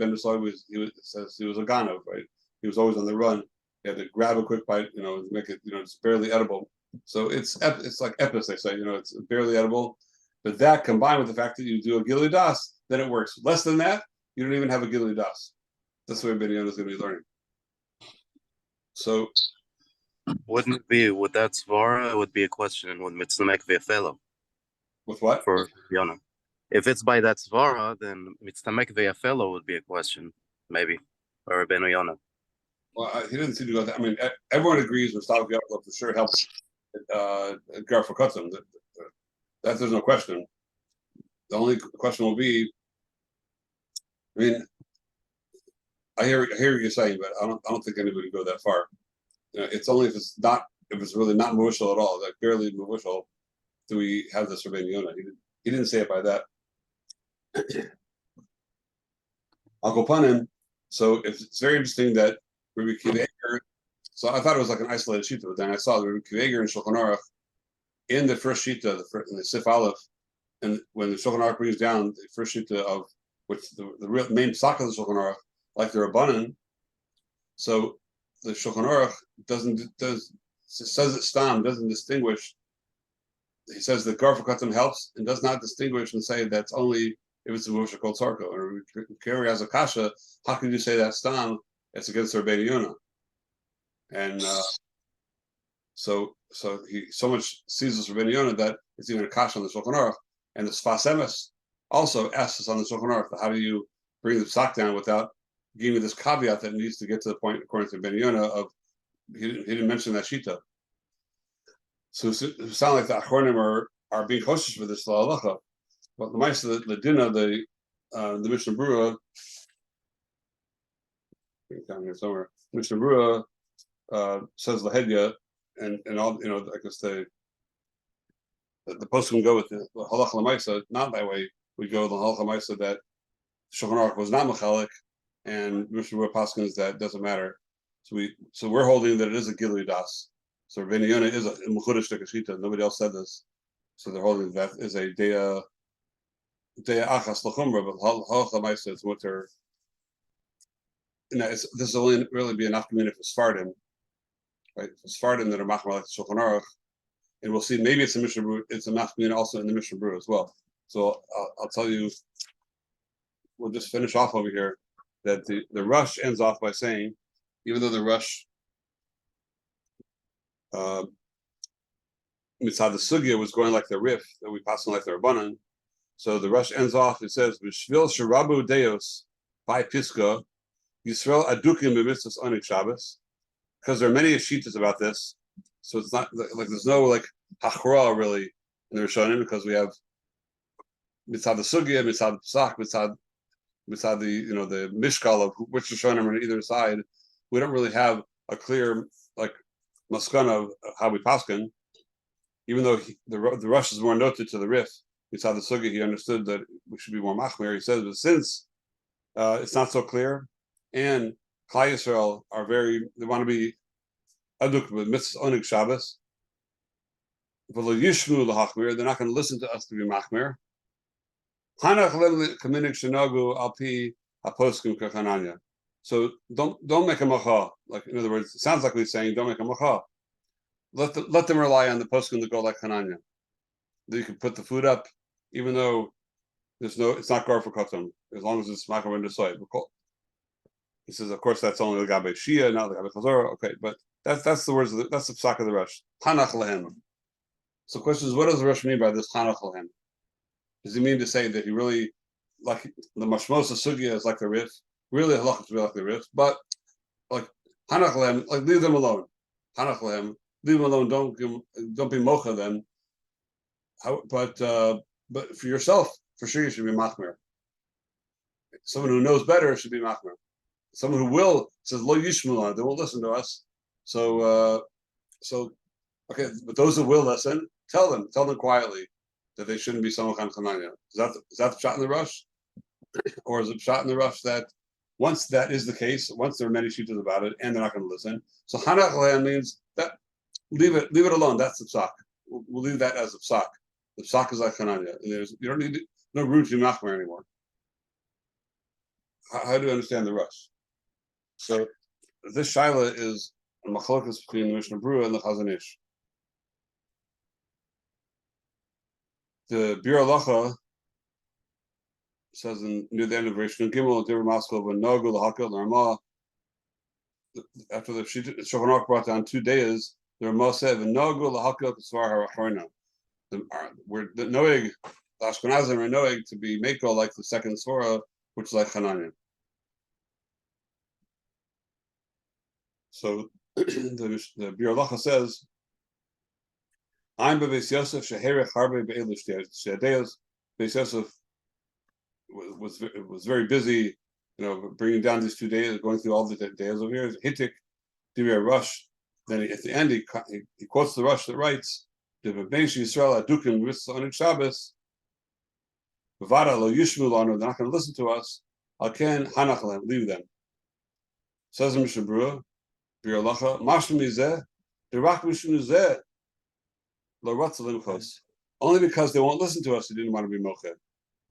says he was a ganav, right? He was always on the run. He had to grab a quick bite, make it, it's barely edible. So it's like epis, they say, it's barely edible. But that combined with the fact that you do a gilui das, then it works. Less than that, you don't even have a gilui das. That's the way Ben Yonah is going to be learning. So. Wouldn't it be with that svara? It would be a question with mitznamek ve'afelo. With what? For Yonah. If it's by that svara, then mitznamek ve'afelo would be a question, maybe, or Rabbeinu Yonah. Well, he didn't seem to go that. I mean, everyone agrees with Stavik Yaakov for sure helps Gar for Kutzim. That there's no question. The only question will be, I mean, I hear what you're saying, but I don't think anybody would go that far. It's only if it's really not muvushal at all, like barely muvushal, do we have this Rabbeinu Yonah. He didn't say it by that. Akopanim. So it's very interesting that Rabbi Akiva Eiger. So I thought it was like an isolated shita, but then I saw Rabbi Akiva Eiger and Shulchan Aruch in the first shita, in the Sif Aleph, and when the Shulchan Aruch brings down the first shita of which the real main psak of the Shulchan Aruch, like the Rabbanan, so the Shulchan Aruch says it stam, doesn't distinguish. He says that Garfa Katam helps and does not distinguish and say that's only if it's a Moshe called Sarko. Or Kerry has a kasha, how can you say that stam? It's against Rabbeinu Yonah. And so he so much sees this Rabbeinu Yonah that it's even a kasha on the Shulchan Aruch. And the Sfas Emes also asks us on the Shulchan Aruch, how do you bring the psak down without giving this caveat that needs to get to the point, according to Rabbeinu Yonah, of he didn't mention that shita. So it sounds like the Achronim are being cautious for this halacha. But the Ma'aseh, the din of the Mishnah Berurah, down here somewhere, Mishnah Berurah says lahedya, and all, I guess the post can go with the halacha l'maisa, not that way. We go with the halacha l'maisa that Shulchan Aruch was not mechalik, and Mishnah Berurah paskins that doesn't matter. So we're holding that it is a gilui das. So Rabbeinu Yonah is a mechudesh tekashita. Nobody else said this, so they're holding that is a deya achas l'chumra, but halacha l'maisa is what they're. This will only really be enough community for Sfardim, right? For Sfardim that are machmir like Shulchan Aruch, and we'll see. Maybe it's a Mishnah Berurah. It's a enough community also in the Mishnah Berurah as well. So I'll tell you. We'll just finish off over here that the Rush ends off by saying, even though the Rush mitzad the sugya was going like the Rif that we pass on like the Rabbanan, so the Rush ends off. It says B'shvil sherabu deos by Piska Yisrael adukim b'mitzvos onik Shabbos, because there are many shitas about this. So it's not like there's no like hachra really in the Rishonim, because we have mitzad the sugya, mitzad the psak, mitzad the the mishkal of which Rishonim are on either side. We don't really have a clear like maskana of how we paskin. Even though the Rush is more noted to the Rif, mitzad the sugya, he understood that we should be more machmir. He says, but since it's not so clear, and Klal Yisrael are they want to be aduk with mitzvah onik Shabbos. V'lo yishmu l'hachmir, they're not going to listen to us to be machmir. Hanach kaminik shenagu alpi haposkim kachananya. So don't make a macha. Like in other words, it sounds like we're saying don't make a macha. Let them rely on the poskim that go like Hananya. That you can put the food up, even though it's not gar for katam, as long as it's machmir in the soy. He says, of course, that's only the gabe shia, not the gabe chazorah. Okay, but that's the words. That's the psak of the Rush. Hanach lehem. So, the question is, what does the Rush mean by this hanach lehem? Does he mean to say that he really like the mashmos of sugya is like the Rif? Really, halacha to be like the Rif, but like hanach lehem, like leave them alone. Hanach lehem, leave them alone. Don't be mocha them. But for yourself, for sure, you should be machmer. Someone who knows better should be machmer. Someone who will says lo yishmu, they won't listen to us. So okay, but those who will listen, tell them quietly that they shouldn't be samachan chananya. Is that the shot in the Rush, or is it shot in the Rush that once that is the case, once there are many shitas about it and they're not going to listen, so hanach lehem means that leave it alone. That's the psak. We'll leave that as the psak. The psak is like chananya. You don't need no room to be machmer anymore. How do you understand the Rush? So this shaila is a machlokas between the Mishnah Berurah and the Chazon Ish. The Bir Halacha says near the end of Reish Nun Gimel, Divrei Maskil when Nogu L'Hakil L'Ramah. After the Shulchan Aruch brought down 2 days, the Ramah said Nogu L'Hakil K'Svar HaRachorna. The Noeg, the Ashkenazim are Noeg to be Meko like the second Svorah, which is like Hananya. So the Bir Halacha says, I'm Beis Yosef sheherech harbe be'elu shtei Beis Yosef was very busy, bringing down these 2 days, going through all the days over here. Hittik, Divrei Rush. Then at the end, he quotes the Rush that writes, "The Bnei Yisrael adukim mitzvah onik Shabbos. B'vada lo yishmu lanu. They're not going to listen to us. Alken hanach lehem, leave them." Says the Mishnah Berurah, Bir Halacha, mashma mizeh, derak mishum mizeh, lo ratz limchos. only because they won't listen to us. They didn't want to be moche.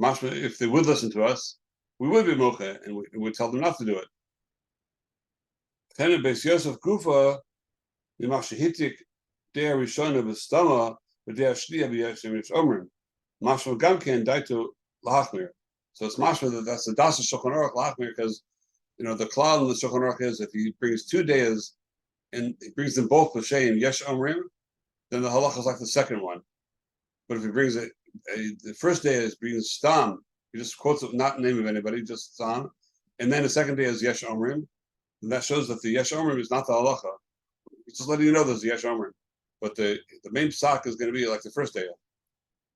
Mashma, if they would listen to us, we would be moche, and we would tell them not to do it. Then Beis Yosef Gufa, the Mashihitik, Der Rishona B'Stama, the Der Shliya B'Yeshemish Omrim, Mashma Gamken Daitu Lahachmir. So it's mashma that's the das of Shulchan Aruch Lahachmir, because the klal in the Shulchan Aruch is if he brings 2 days and he brings them both b'shein yesh omrim, then the halacha is like the second one. But if he brings the first day is brings stam, he just quotes it, not name of anybody, just stam, and then the second day is yesh omrim, and that shows that the yesh omrim is not the halacha. It's just letting you know there's the yesh omrim, but the main psak is going to be like the first day.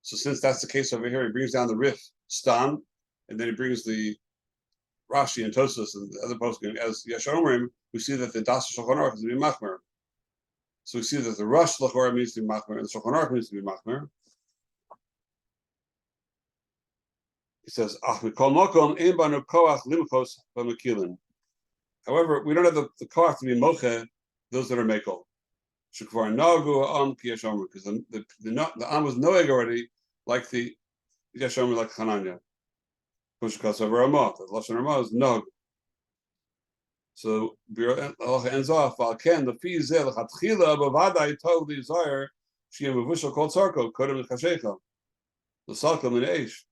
So since that's the case over here, he brings down the rif stam, and then he brings the Rashi and Tosfos and the other poskim as yesh omrim. We see that the das Shulchan Aruch is to be machmer. So we see that the Rosh Lachora means to be machmer and the Shulchan Aruch means to be machmer. He says, "Ach mikol makom ein banu koach limchos b'mekilin." However, we don't have the koach to be moche those that are mekel. Shekvar nagu am ki yesh omrim, because the am was noeg already, like the yesh omrim, like Chananya. Kushkas over Ramah, the Lashon Ramah is nog. So Allah ends off. Valken the fee zel chatchila b'vadai tov the desire sheyem mevushal kol tzarko kodem l'chashecha the salkom in eish.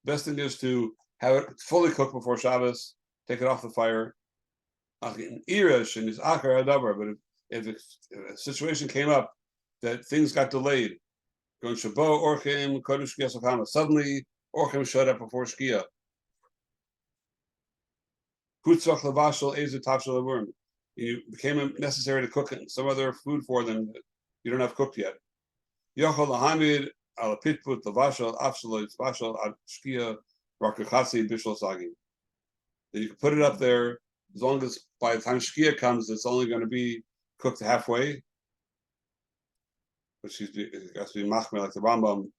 Best thing is to have it fully cooked before Shabbos. Take it off the fire. In irish and his akar hadavar. But if a situation came up that things got delayed, going shabo orchim kodem shkiyas of suddenly orchim showed up before shkia. It became necessary to cook some other food for them that you don't have cooked yet. Then you can put it up there as long as by the time shkia comes, it's only going to be cooked halfway. Which has to be machmer like the Rambam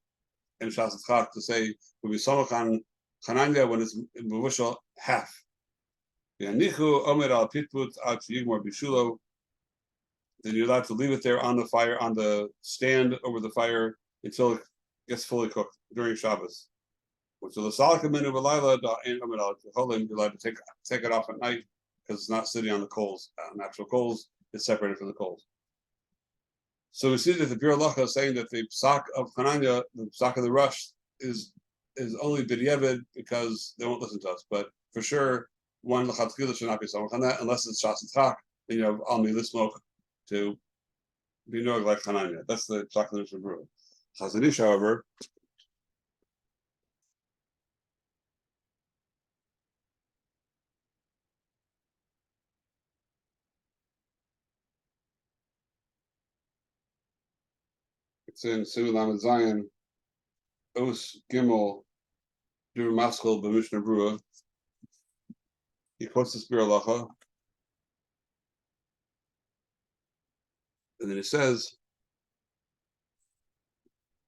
and Shas Tzchak to say will be samachan chananya when it's mevushal half. Then you're allowed to leave it there on the fire, on the stand over the fire until it gets fully cooked during Shabbos. Which the Salakamin of Elila, you're allowed to take it off at night because it's not sitting on the coals, on actual coals, it's separated from the coals. So we see that the Bir Halacha is saying that the psak of Chananya, the psak of the Rush, is only b'diavad because they won't listen to us. But for sure, one l'chatchila should not be samach on that unless it's Shas Tzchak. Then you have al milismoch to be noeg like Chananya. That's the psak of the Mishnah Berurah. Chazon Ish, however, it's in Simul Lamed Zayin, Os Gimel, Dur Maskal b'Mishnah Berurah. He quotes this Bir Halacha, and then he says,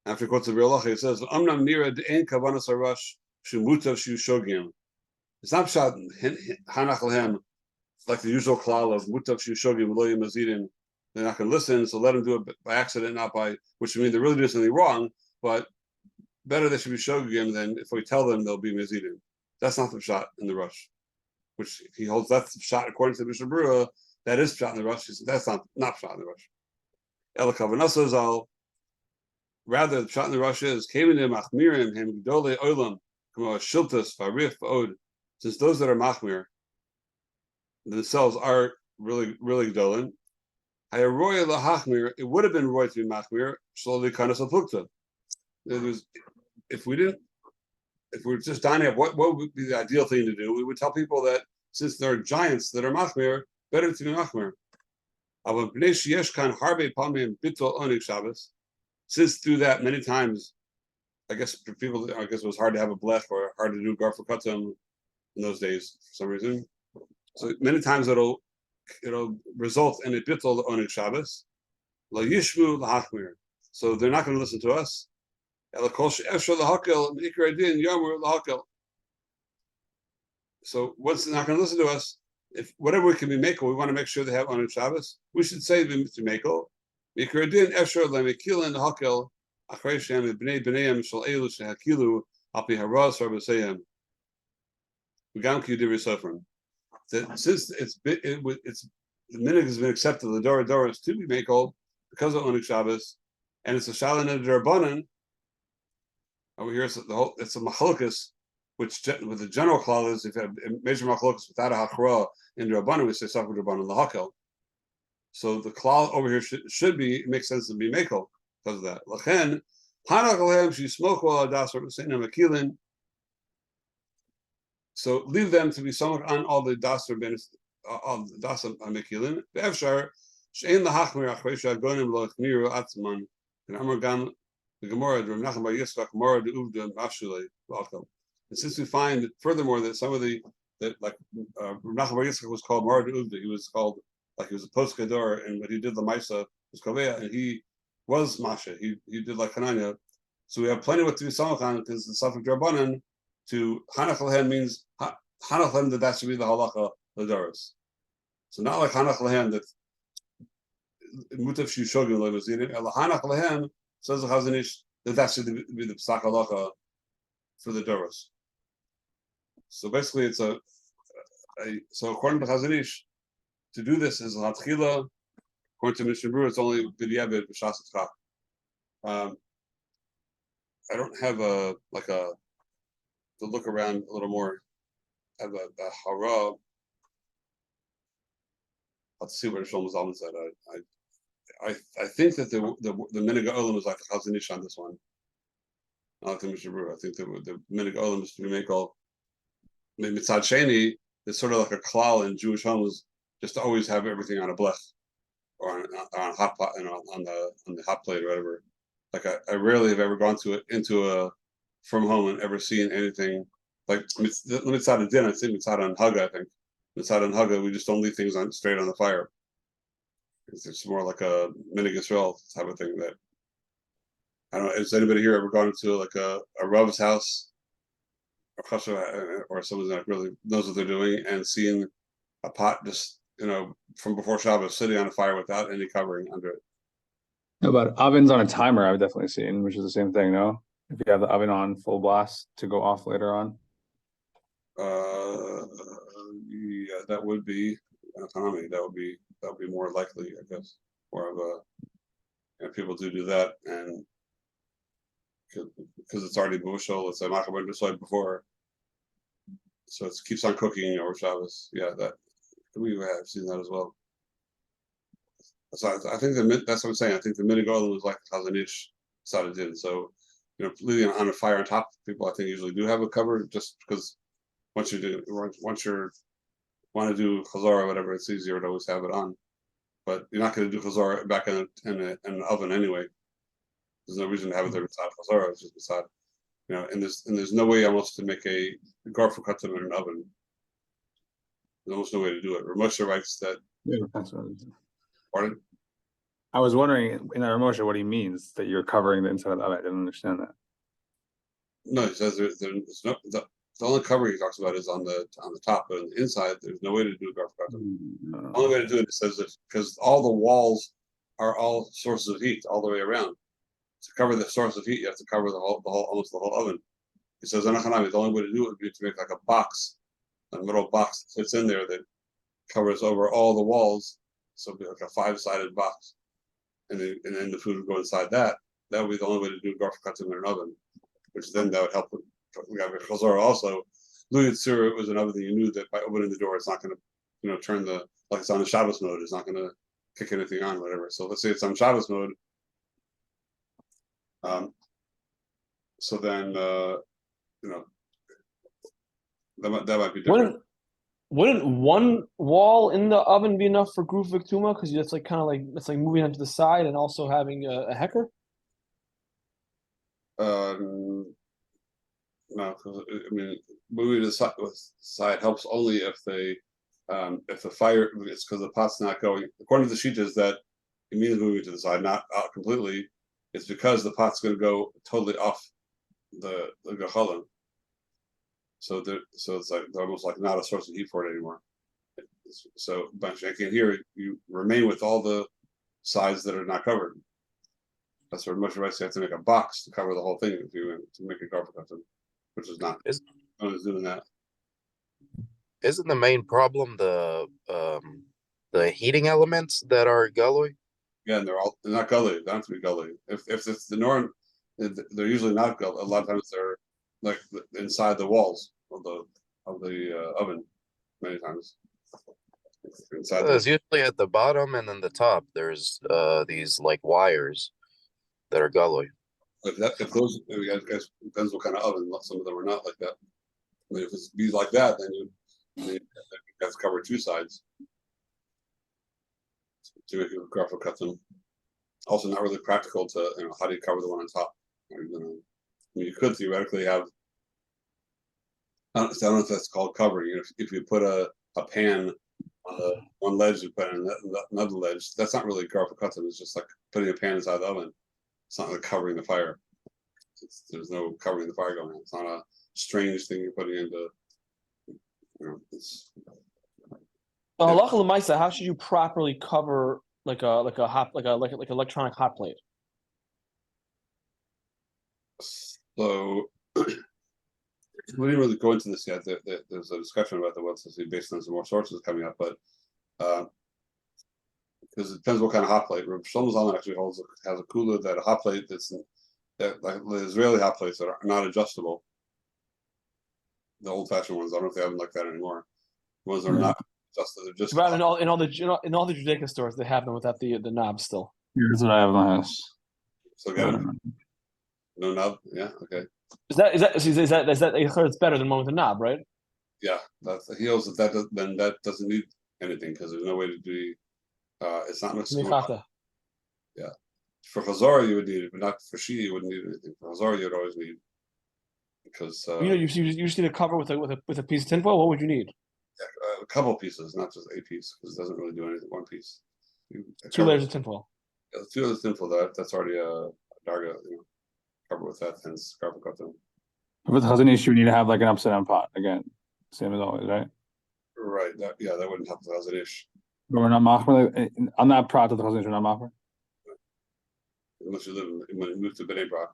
after he quotes the Bir Halacha, he says, "Amnam nira de'en kavanas harash shemutav shu shogim." It's not pshat hanach lehem like the usual klal of mutav shu shogim lo yimazidin. They're not going to listen, so let them do it by accident, not by, which means they're really doing something wrong. But better they should be shogim than if we tell them they'll be mazidin. That's not the pshat in the rush. Which he holds that's the shot according to the Mishnah Berurah, that is shot in the rush. That's not shot in the rush. El Kavanasa Zal, rather the shot in the rush is Keminim Achmirim Hem Gdole Olam Kamo Shiltas Farif Od. Since those that are Machmir themselves are really Gdolim, Hayaroy Lahachmir, it would have been Roy to be Machmir, slowly Kanas Alpukta. If we were just dining up, what would be the ideal thing to do? We would tell people that since there are giants that are machmir, better to be machmir. Since through that many times, I guess for people, it was hard to have a blech or hard to do garfa katam in those days for some reason. So many times it'll result in a bittul onik Shabbos. La yishvu lahachmir. So they're not going to listen to us. So once they're not going to listen to us, if whatever we can be makel, we want to make sure they have on Shabbos. We should say to makel. אחרי שהם בני בניהם של אלו שהקילו על פי הרז רבותיהם, וגם כדברי סופרים. Since it's the minhag has been accepted, the Dora is to be makel because of Onik Shabbos, and it's a shalom in the Rabbanan. Over here, it's a machlokus, which with the general clause, if you have a major machlokus without a hachra in the Rabbanan, we say suffer Rabbanan lahakel. So the clause over here should be, it makes sense to be makel because of that. Lachen hanach alehem shismoku al adas rabbeinu makilin. So leave them to be somewhat on all the dasar on the dasar makilin. Be'efshar she'en lahachmir achrei she'agonim lo achmiru atzman and amar gam the Gemara Rav Nachman bar Yitzchak Gemara de Uvda Mashulei Lakel. And since we find furthermore that some of that like Rav Nachman bar Yitzchak was called Mara de Uvda, he was called like he was a post gador, and when he did the Maisa was Kovea, and he was Masha. He did like Hananya. So we have plenty what to be Samachan because the Safek Drabanan to Hanach Lehem means Hanach Lehem that should be the halacha Ladoros. So not like Hanach Lehem that Mutav Shishogim Levazinim, Hanach Lehem says the Chazon Ish that should be the Psak halacha for the Doros. So basically, it's so according to Chazon Ish, to do this is Hatchila. According to Mishnah Berurah, it's only B'diavad B'shas Tzchak. I don't have to look around a little more. I have a hara. Let's see what Shlomo Zalman said. I think that the Minhag Olam is like the Chazon Ish on this one. Not like the Mishnah Berurah. I think the Minhag Olam is to make all. Mitzad Sheni is sort of like a klal in Jewish homes, just to always have everything on a blech or on a hot pot and on the hot plate or whatever. Like I rarely have ever gone into a from home and ever seen anything like Mitzad and Din. I think Mitzad and Haga. I think Mitzad and Haga. We just don't leave things straight on the fire. It's more like a Minhag Yisrael type of thing. That I don't know. Has anybody here ever gone to like a Rav's house or someone that really knows what they're doing and seen a pot just from before Shabbos sitting on a fire without any covering under it? No, but ovens on a timer I've definitely seen, which is the same thing, no? If you have the oven on full blast to go off later on. Yeah, that would be autonomy. That would be more likely, I guess. More of a people do that, and because it's already bushel, it's a machaber decided before, so it keeps on cooking over Shabbos. Yeah, that we have seen that as well. So I think that's what I'm saying. I think the Minhag Olam was like the Chazon Ish started in. So leaving on a fire on top, people I think usually do have a cover, just because once you want to do chazara or whatever, it's easier to always have it on. But you're not going to do chazara back in an oven anyway. There's no reason to have it there beside chazara. It's just beside, and there's no way almost to make a garful katan in an oven. There's almost no way to do it. Ramosha writes that. Yeah, that's what Pardon? I was wondering in Ramosha what he means that you're covering the inside of the oven. I didn't understand that. No, he says there's no the only cover he talks about is on the top, but on the inside there's no way to do garful katan. The only way to do it, says that because all the walls are all sources of heat all the way around. To cover the source of heat, you have to cover almost the whole oven. He says, the only way to do it would be to make like a box, a metal box that fits in there that covers over all the walls. So it'd be like a 5-sided box. And then the food would go inside that. That would be the only way to do garful katan in an oven, which then that would help. We have a chazor also. Lu Yitzur was an oven that you knew that by opening the door, it's not going to, turn like it's on the Shabbos mode. It's not going to kick anything on, whatever. So let's say it's on Shabbos mode. So then, that might be different. Wouldn't one wall in the oven be enough for Gruf Viktuma? Because it's like it's like moving onto the side and also having a hecker. No, because moving to the side helps only if the fire. It's because the pot's not going. According to the sheet, is that it means moving to the side, not out completely. It's because the pot's going to go totally off the gachalim. So it's like almost like not a source of heat for it anymore. So, but I can hear you remain with all the sides that are not covered. That's where Moshe Rabbeinu had to make a box to cover the whole thing if you to make a garfield custom, which is not. No one's doing that. Isn't the main problem the heating elements that are galloy? Yeah, and they're not gully. They don't have to be gully. If it's the norm, they're usually not gully. A lot of times they're like inside the walls of the oven. Many times inside. It's usually at the bottom and then the top. There's these like wires that are galloy. If those, I guess depends what kind of oven. Some of them are not like that. I mean, if it's be like that, then you have to cover two sides to make a graphic custom. Also, not really practical to how do you cover the one on top? I mean, you could theoretically have. I don't know if that's called covering. If you put a pan on the one ledge, you put in another ledge. That's not really graphic custom. It's just like putting a pan inside the oven. It's not like covering the fire. There's no covering the fire going on. It's not a strange thing you're putting into. Halacha l'maisa, how should you properly cover like electronic hot plate? So we didn't really go into this yet. There's a discussion about the what's based on some more sources coming up, but because it depends what kind of hot plate. Shlomo Zalman actually has a kula that a hot plate that like the Israeli hot plates that are not adjustable. The old-fashioned ones. I don't know if they have them like that anymore. The ones that are not adjusted. They're just Right, in all the Judaica stores, they have them without the knob still. Yeah, that's what I have in my house. So no knob. Yeah. Okay. Is that I heard it's better than one with a knob, right? Yeah, that's the heels. Then that doesn't need anything because there's no way to do. It's not necessarily. Yeah, for Chazara you would need it, but not for Shia you wouldn't need anything. For Chazara you'd always need because you just need a cover with a piece of tinfoil. What would you need? A couple pieces, not just a piece, because it doesn't really do anything. One piece. Two layers of tinfoil. Yeah, 2 layers of tinfoil. That's already a darga. Cover with that, hence carpet cotton. With Chazon Ish, you need to have like an upside down pot again, same as always, right? Right. That wouldn't happen with Chazon Ish. But we're not machmer on that pot of the Chazon Ish. We're not machmer. Unless you live when you move to Bnei Brak.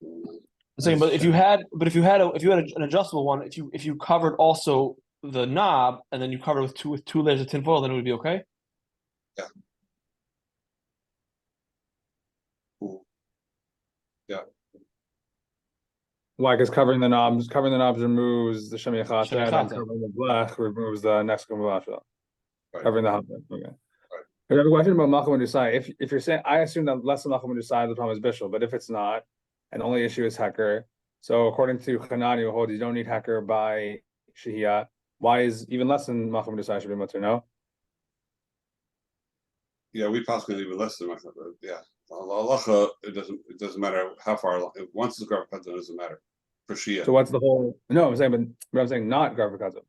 I'm saying, but if you had an adjustable one, if you covered also the knob and then you covered with two layers of tinfoil, then it would be okay. Yeah. Cool. Yeah. Why? Because covering the knobs removes the Shem Yachata, and covering the blech removes the next Kumbalasha. Right. Covering the hot. Okay. Right. I have a question about Malchum Dusai. If you're saying, I assume that less than Malchum Dusai, the problem is Bishul, but if it's not, and the only issue is Hecker, so according to Hanani, who holds you don't need Hecker by שהייה, why is even less than Malchum Dusai should be mutter? No. Yeah, we possibly even less than Malchum. Yeah. Allah, it doesn't matter how far. Once it's Garba Kazan, it doesn't matter for Shia. So what's the whole? No, I'm saying not Garba Kazan,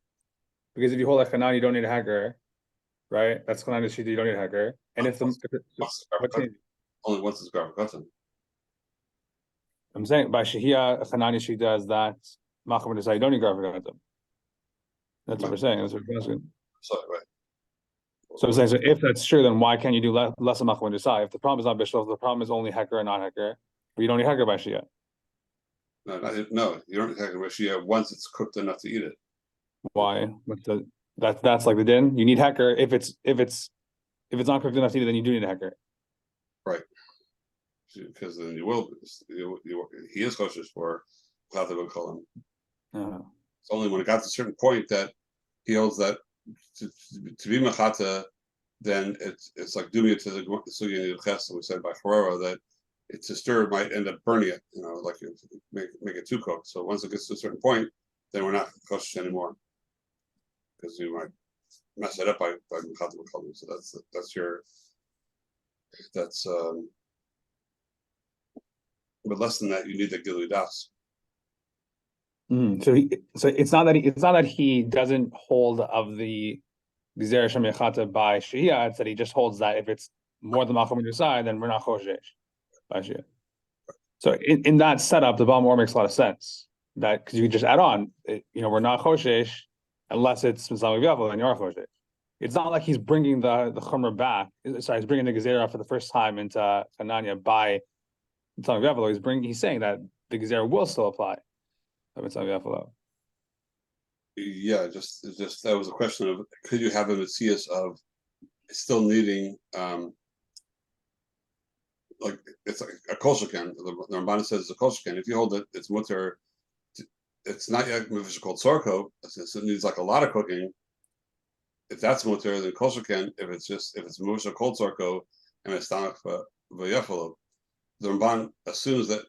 because if you hold a Hanan, you don't need a hacker, right? That's Hanan Shita, you don't need a hacker. And if only once it's Garba Kazan. I'm saying by שהייה, Hanan Shita is that Malchum Dusai, you don't need Garba Kazan. That's what we're saying. That's what we're asking. So right. So I'm saying, so if that's true, then why can't you do less of Malchum Dusai? If the problem is not Bishul, if the problem is only Hecker and non-Hecker, but you don't need Hecker by Shia. No, you don't need Hecker by Shia once it's cooked enough to eat it. Why? That's like the din. You need Hecker if it's not cooked enough to eat it, then you do need a Hecker. Right. Because then you will. He is cautious for without the colon. It's only when it got to a certain point that he holds that. To be machata, then it's like doing it to the sugya ches. We said by Ferrara that it's a stir might end up burning it. Like make it too cooked. So once it gets to a certain point, then we're not kosher anymore because you might mess it up by machata v'kolin. So that's but less than that, you need the gilui das. So it's not that he doesn't hold of the Gezerah Shem Yachata by שהייה, it's that he just holds that if it's more than Malchum Dusai, then we're not Choshesh by שהייה. So in that setup, the Baal Mor makes a lot of sense. That because you can just add on, we're not Choshesh unless it's Mitzvah Yavel and you're Choshesh. It's not like he's bringing the Chumrah back. Sorry, he's bringing the Gezerah for the first time into Hananya by Mitzvah Yafalo. He's saying that the Gezerah will still apply. Mitzvah Yafalo. Yeah, just that was a question of could you have a Matthias of still needing like it's like a kosherken. The Ramban says it's a kosherken. If you hold it, it's mutter. It's not yet called sorko. It needs like a lot of cooking. If that's mutter, then kosherken. If it's musha called sorko and it's stomach v'yafalo, the Ramban assumes that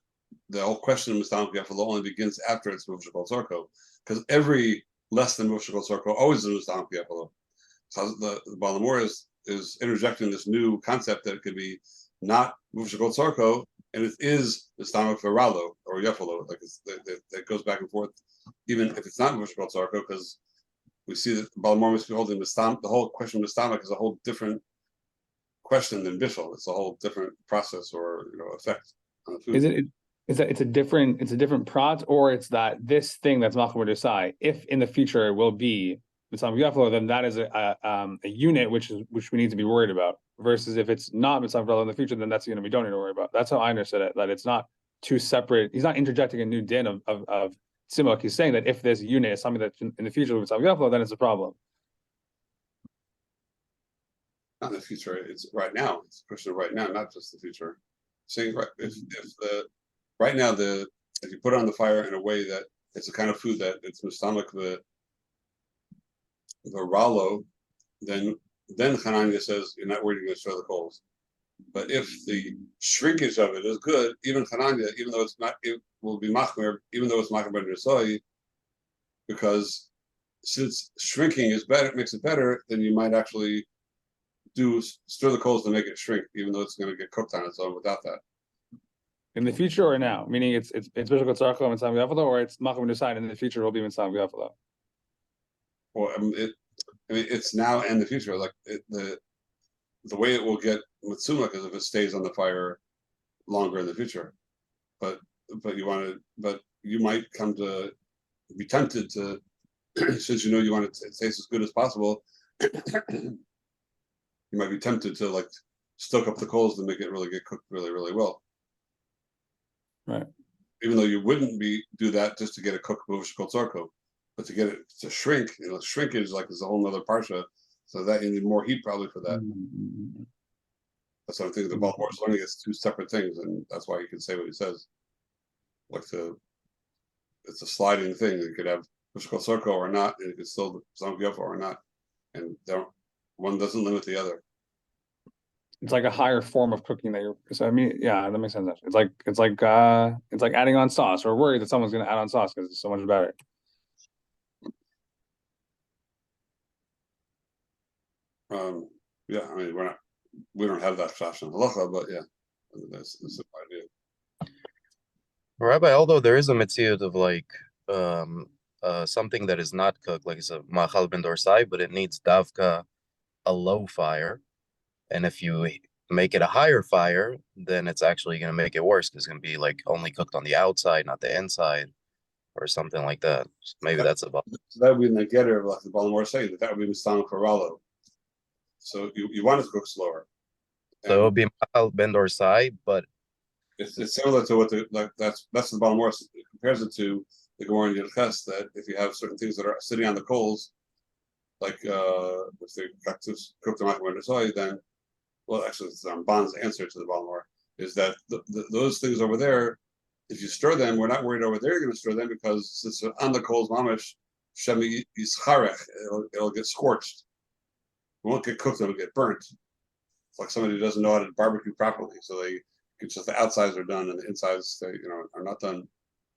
the whole question of stomach v'yafalo only begins after it's musha called sorko, because every less than musha called sorko always is stomach v'yafalo. So the Balamor is interjecting this new concept that it could be not Mufshakot Sarko, and it is the stomach for Ralo or Yefalo. Like it goes back and forth, even if it's not Mufshakot Sarko, because we see that Balamor must be holding the whole question of the stomach is a whole different question than Bishul. It's a whole different process or effect on the food. It's a different prat, or it's that this thing that's Malchum Desai, if in the future it will be Mitzvah Yafalo, then that is a unit which we need to be worried about. Versus if it's not Mitzvah Yafalo in the future, then that's a unit we don't need to worry about. That's how I understood it. That it's not two separate. He's not interjecting a new din of Simok. He's saying that if this unit is something that in the future with Mitzvah Yafalo, then it's a problem. Not in the future. It's right now. It's a question of right now, not just the future. Saying right if right now if you put it on the fire in a way that it's the kind of food that it's mistamach the ralo, then Hananya says you're not worried you're going to destroy the coals. But if the shrinkage of it is good, even Hananya, even though it's not, it will be machmer, even though it's machmer ben Rasoi, because since shrinking is better, it makes it better, then you might actually stir the coals to make it shrink, even though it's going to get cooked on its own without that. In the future or now? Meaning it's Bishul Tzarcho and Mitzvah Yafalo, or it's machmer ben Rasoi, and in the future it will be Mitzvah Yafalo. Well, it's now and the future. Like the way it will get Mitsumak is if it stays on the fire longer in the future. But you might come to be tempted to, since you want it to taste as good as possible, you might be tempted to like stoke up the coals to make it really get cooked really, really well. Right. Even though you wouldn't do that just to get it cooked with Shkol Tzarko. But to get it to shrink, shrinkage is a whole nother parsha. So that you need more heat probably for that. Mm-hmm. That's what I'm thinking. The Baltimore is learning it's two separate things, and that's why he can say what he says. It's a sliding thing. You could have Pushkal Circle or not, and you could still Zamgyofo or not, and one doesn't limit the other. It's like a higher form of cooking that you're. So I mean, yeah, that makes sense. It's like adding on sauce. We're worried that someone's going to add on sauce because it's so much better. Yeah, I mean, we don't have that shash in halacha, but yeah, that's the idea. Rabbi, although there is a mitzvah of like something that is not cooked, like it's a machal ben dorsai, but it needs davka a low fire, and if you make it a higher fire, then it's actually going to make it worse because it's going to be like only cooked on the outside, not the inside, or something like that. Maybe that's about. So that would be in the getter of like the Baltimore saying that would be mistama for ralo. So you want it to cook slower. So it would be machal ben dorsai, but it's similar to what that's the Baltimore compares it to the Gemara in Yerches, that if you have certain things that are sitting on the coals, like if they got to cook the machal ben dorsai, then well, actually, it's Bond's answer to the Baltimore is that those things over there, if you stir them, we're not worried over there you're going to stir them because since they're on the coals, mamish shemi yischarech, it'll get scorched. It won't get cooked; it'll get burnt. It's like somebody who doesn't know how to barbecue properly, so it's just the outsides are done and the insides are not done.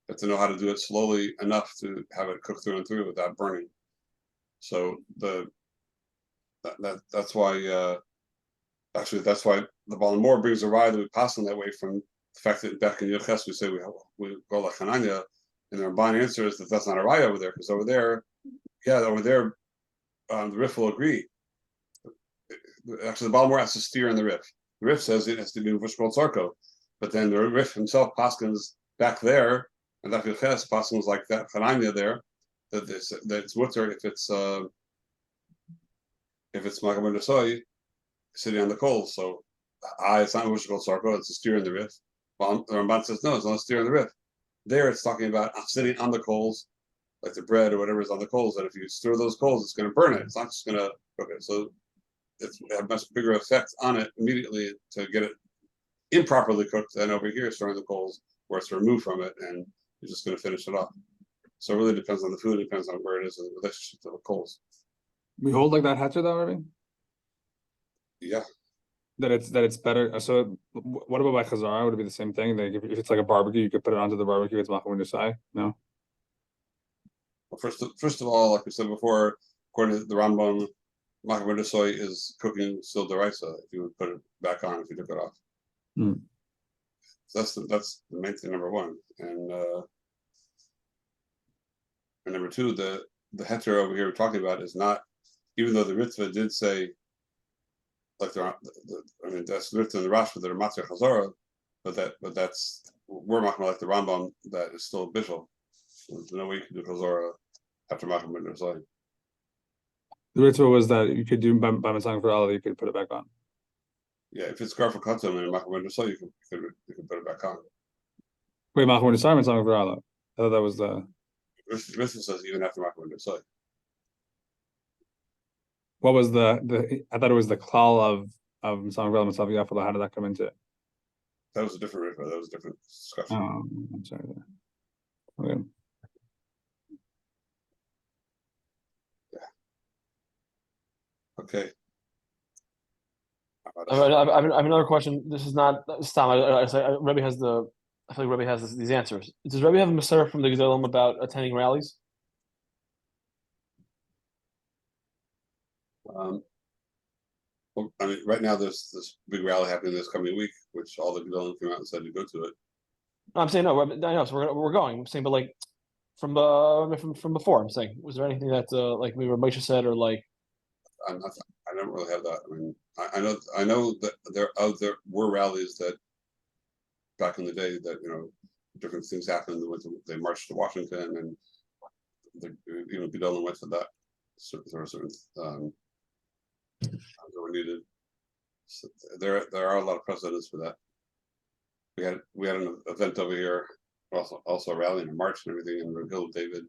But to know how to do it slowly enough to have it cooked through and through without burning. So that's why. Actually, that's why the Baltimore brings a ride that we pass on that way from the fact that back in Yerches we say we go like Hananya, and the Ramban answer is that that's not a ride over there because over there, the Rif will agree. Actually, the Baltimore has to steer in the Rif. The Rif says it has to be Vushkol Sarko, but then the Rif himself paskins back there, and that Yerches paskins like that Hananya there that it's mutter if it's Machal ben Dorsai sitting on the coals. So it's not Vushkol Sarko, it's a steer in the Rif. Well, the Ramban says no, it's not steer in the rif. There, it's talking about sitting on the coals, like the bread or whatever is on the coals. And if you stir those coals, it's going to burn it. It's not just going to cook it. So it's a much bigger effect on it immediately to get it improperly cooked than over here stirring the coals, where it's removed from it and you're just going to finish it off. So it really depends on the food. It depends on where it is in the relationship to the coals. We hold like that heter though, Rabbi? Yeah. That it's better. So what about by Chazara? Would it be the same thing? Like if it's like a barbecue, you could put it onto the barbecue. It's machal b'nusai. No. Well, first of all, like we said before, according to the Rambam, machal b'nusai is cooking still deraisa. If you would put it back on, if you took it off. Hmm. So that's the main thing, number one, and number two, the heter over here we're talking about is not, even though the Ritva did say, like I mean that's the Ritva and the Rashba that are matzah chazara, but that's we're machal like the Rambam that is still a bishul. There's no way you can do chazara after machal b'nusai. The ritual was that you could do by Masang for Allah, you could put it back on. Yeah, if it's garfa katam and machal b'nusai, you can put it back on. Wait, machal b'nusai, Masang for Allah. I thought that was the. Ritva says even after machal b'nusai. What was the? I thought it was the klal of Masang for Allah, Masang Yafala. How did that come into it? That was a different Ritva. That was a different discussion. Oh, I'm sorry. Okay. Okay. I have another question. This is not Stam. Rebbe has the. I feel like Rebbe has these answers. Does Rebbe have a Masorah from the Gedolim about attending rallies? Well, I mean, right now there's this big rally happening this coming week, which all the Gedolim came out and said to go to it. No, I'm saying no. I know. So we're going. I'm saying, but like from before. I'm saying, was there anything that like maybe Moshe said or like? I don't really have that. I mean, I know that there were rallies that back in the day that different things happened. They marched to Washington, and even Gedolim went to that. There were certain that were needed. So there are a lot of precedents for that. We had an event over here, also a rally and a march and everything, and Hill David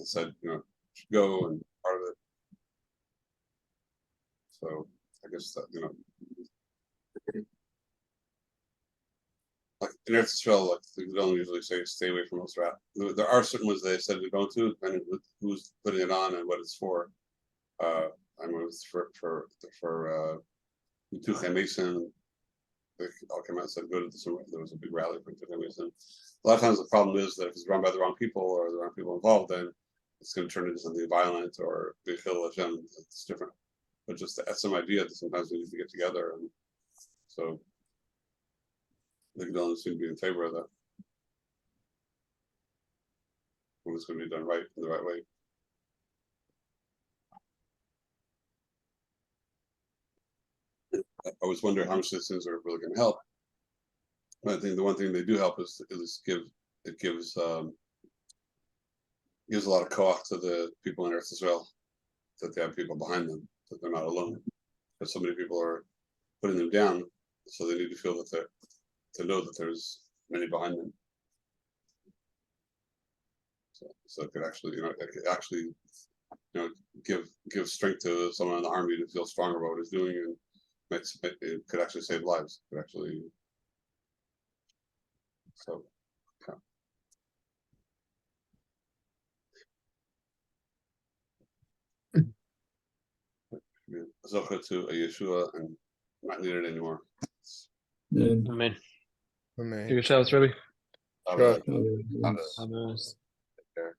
said should go and part of it. So I guess that like in Eretz Yisrael, like they don't usually say stay away from those rallies. There are certain ones they said to go to, depending on who's putting it on and what it's for. I mean, it's for Tuchei Mason. They all came out and said go to this. There was a big rally for Tuchei Mason. A lot of times the problem is that if it's run by the wrong people or the wrong people involved, then it's going to turn into something violent or big Chil Hashem. It's different. But just that's some idea that sometimes we need to get together, and so the Gedolim seem to be in favor of that. When it's going to be done right in the right way. I always wonder how much these things are really going to help. But I think the one thing they do help is gives a lot of koach to the people in Eretz Yisrael, that they have people behind them, that they're not alone. Because so many people are putting them down, so they need to feel that to know that there's many behind them. So it could actually, give strength to someone in the army to feel stronger about what he's doing, and it could actually save lives. It could actually, so. Zocha to a Yeshua and not needed anymore. Amen. Amen. Take a shout, Rebbe. Sure. Amen. Take care.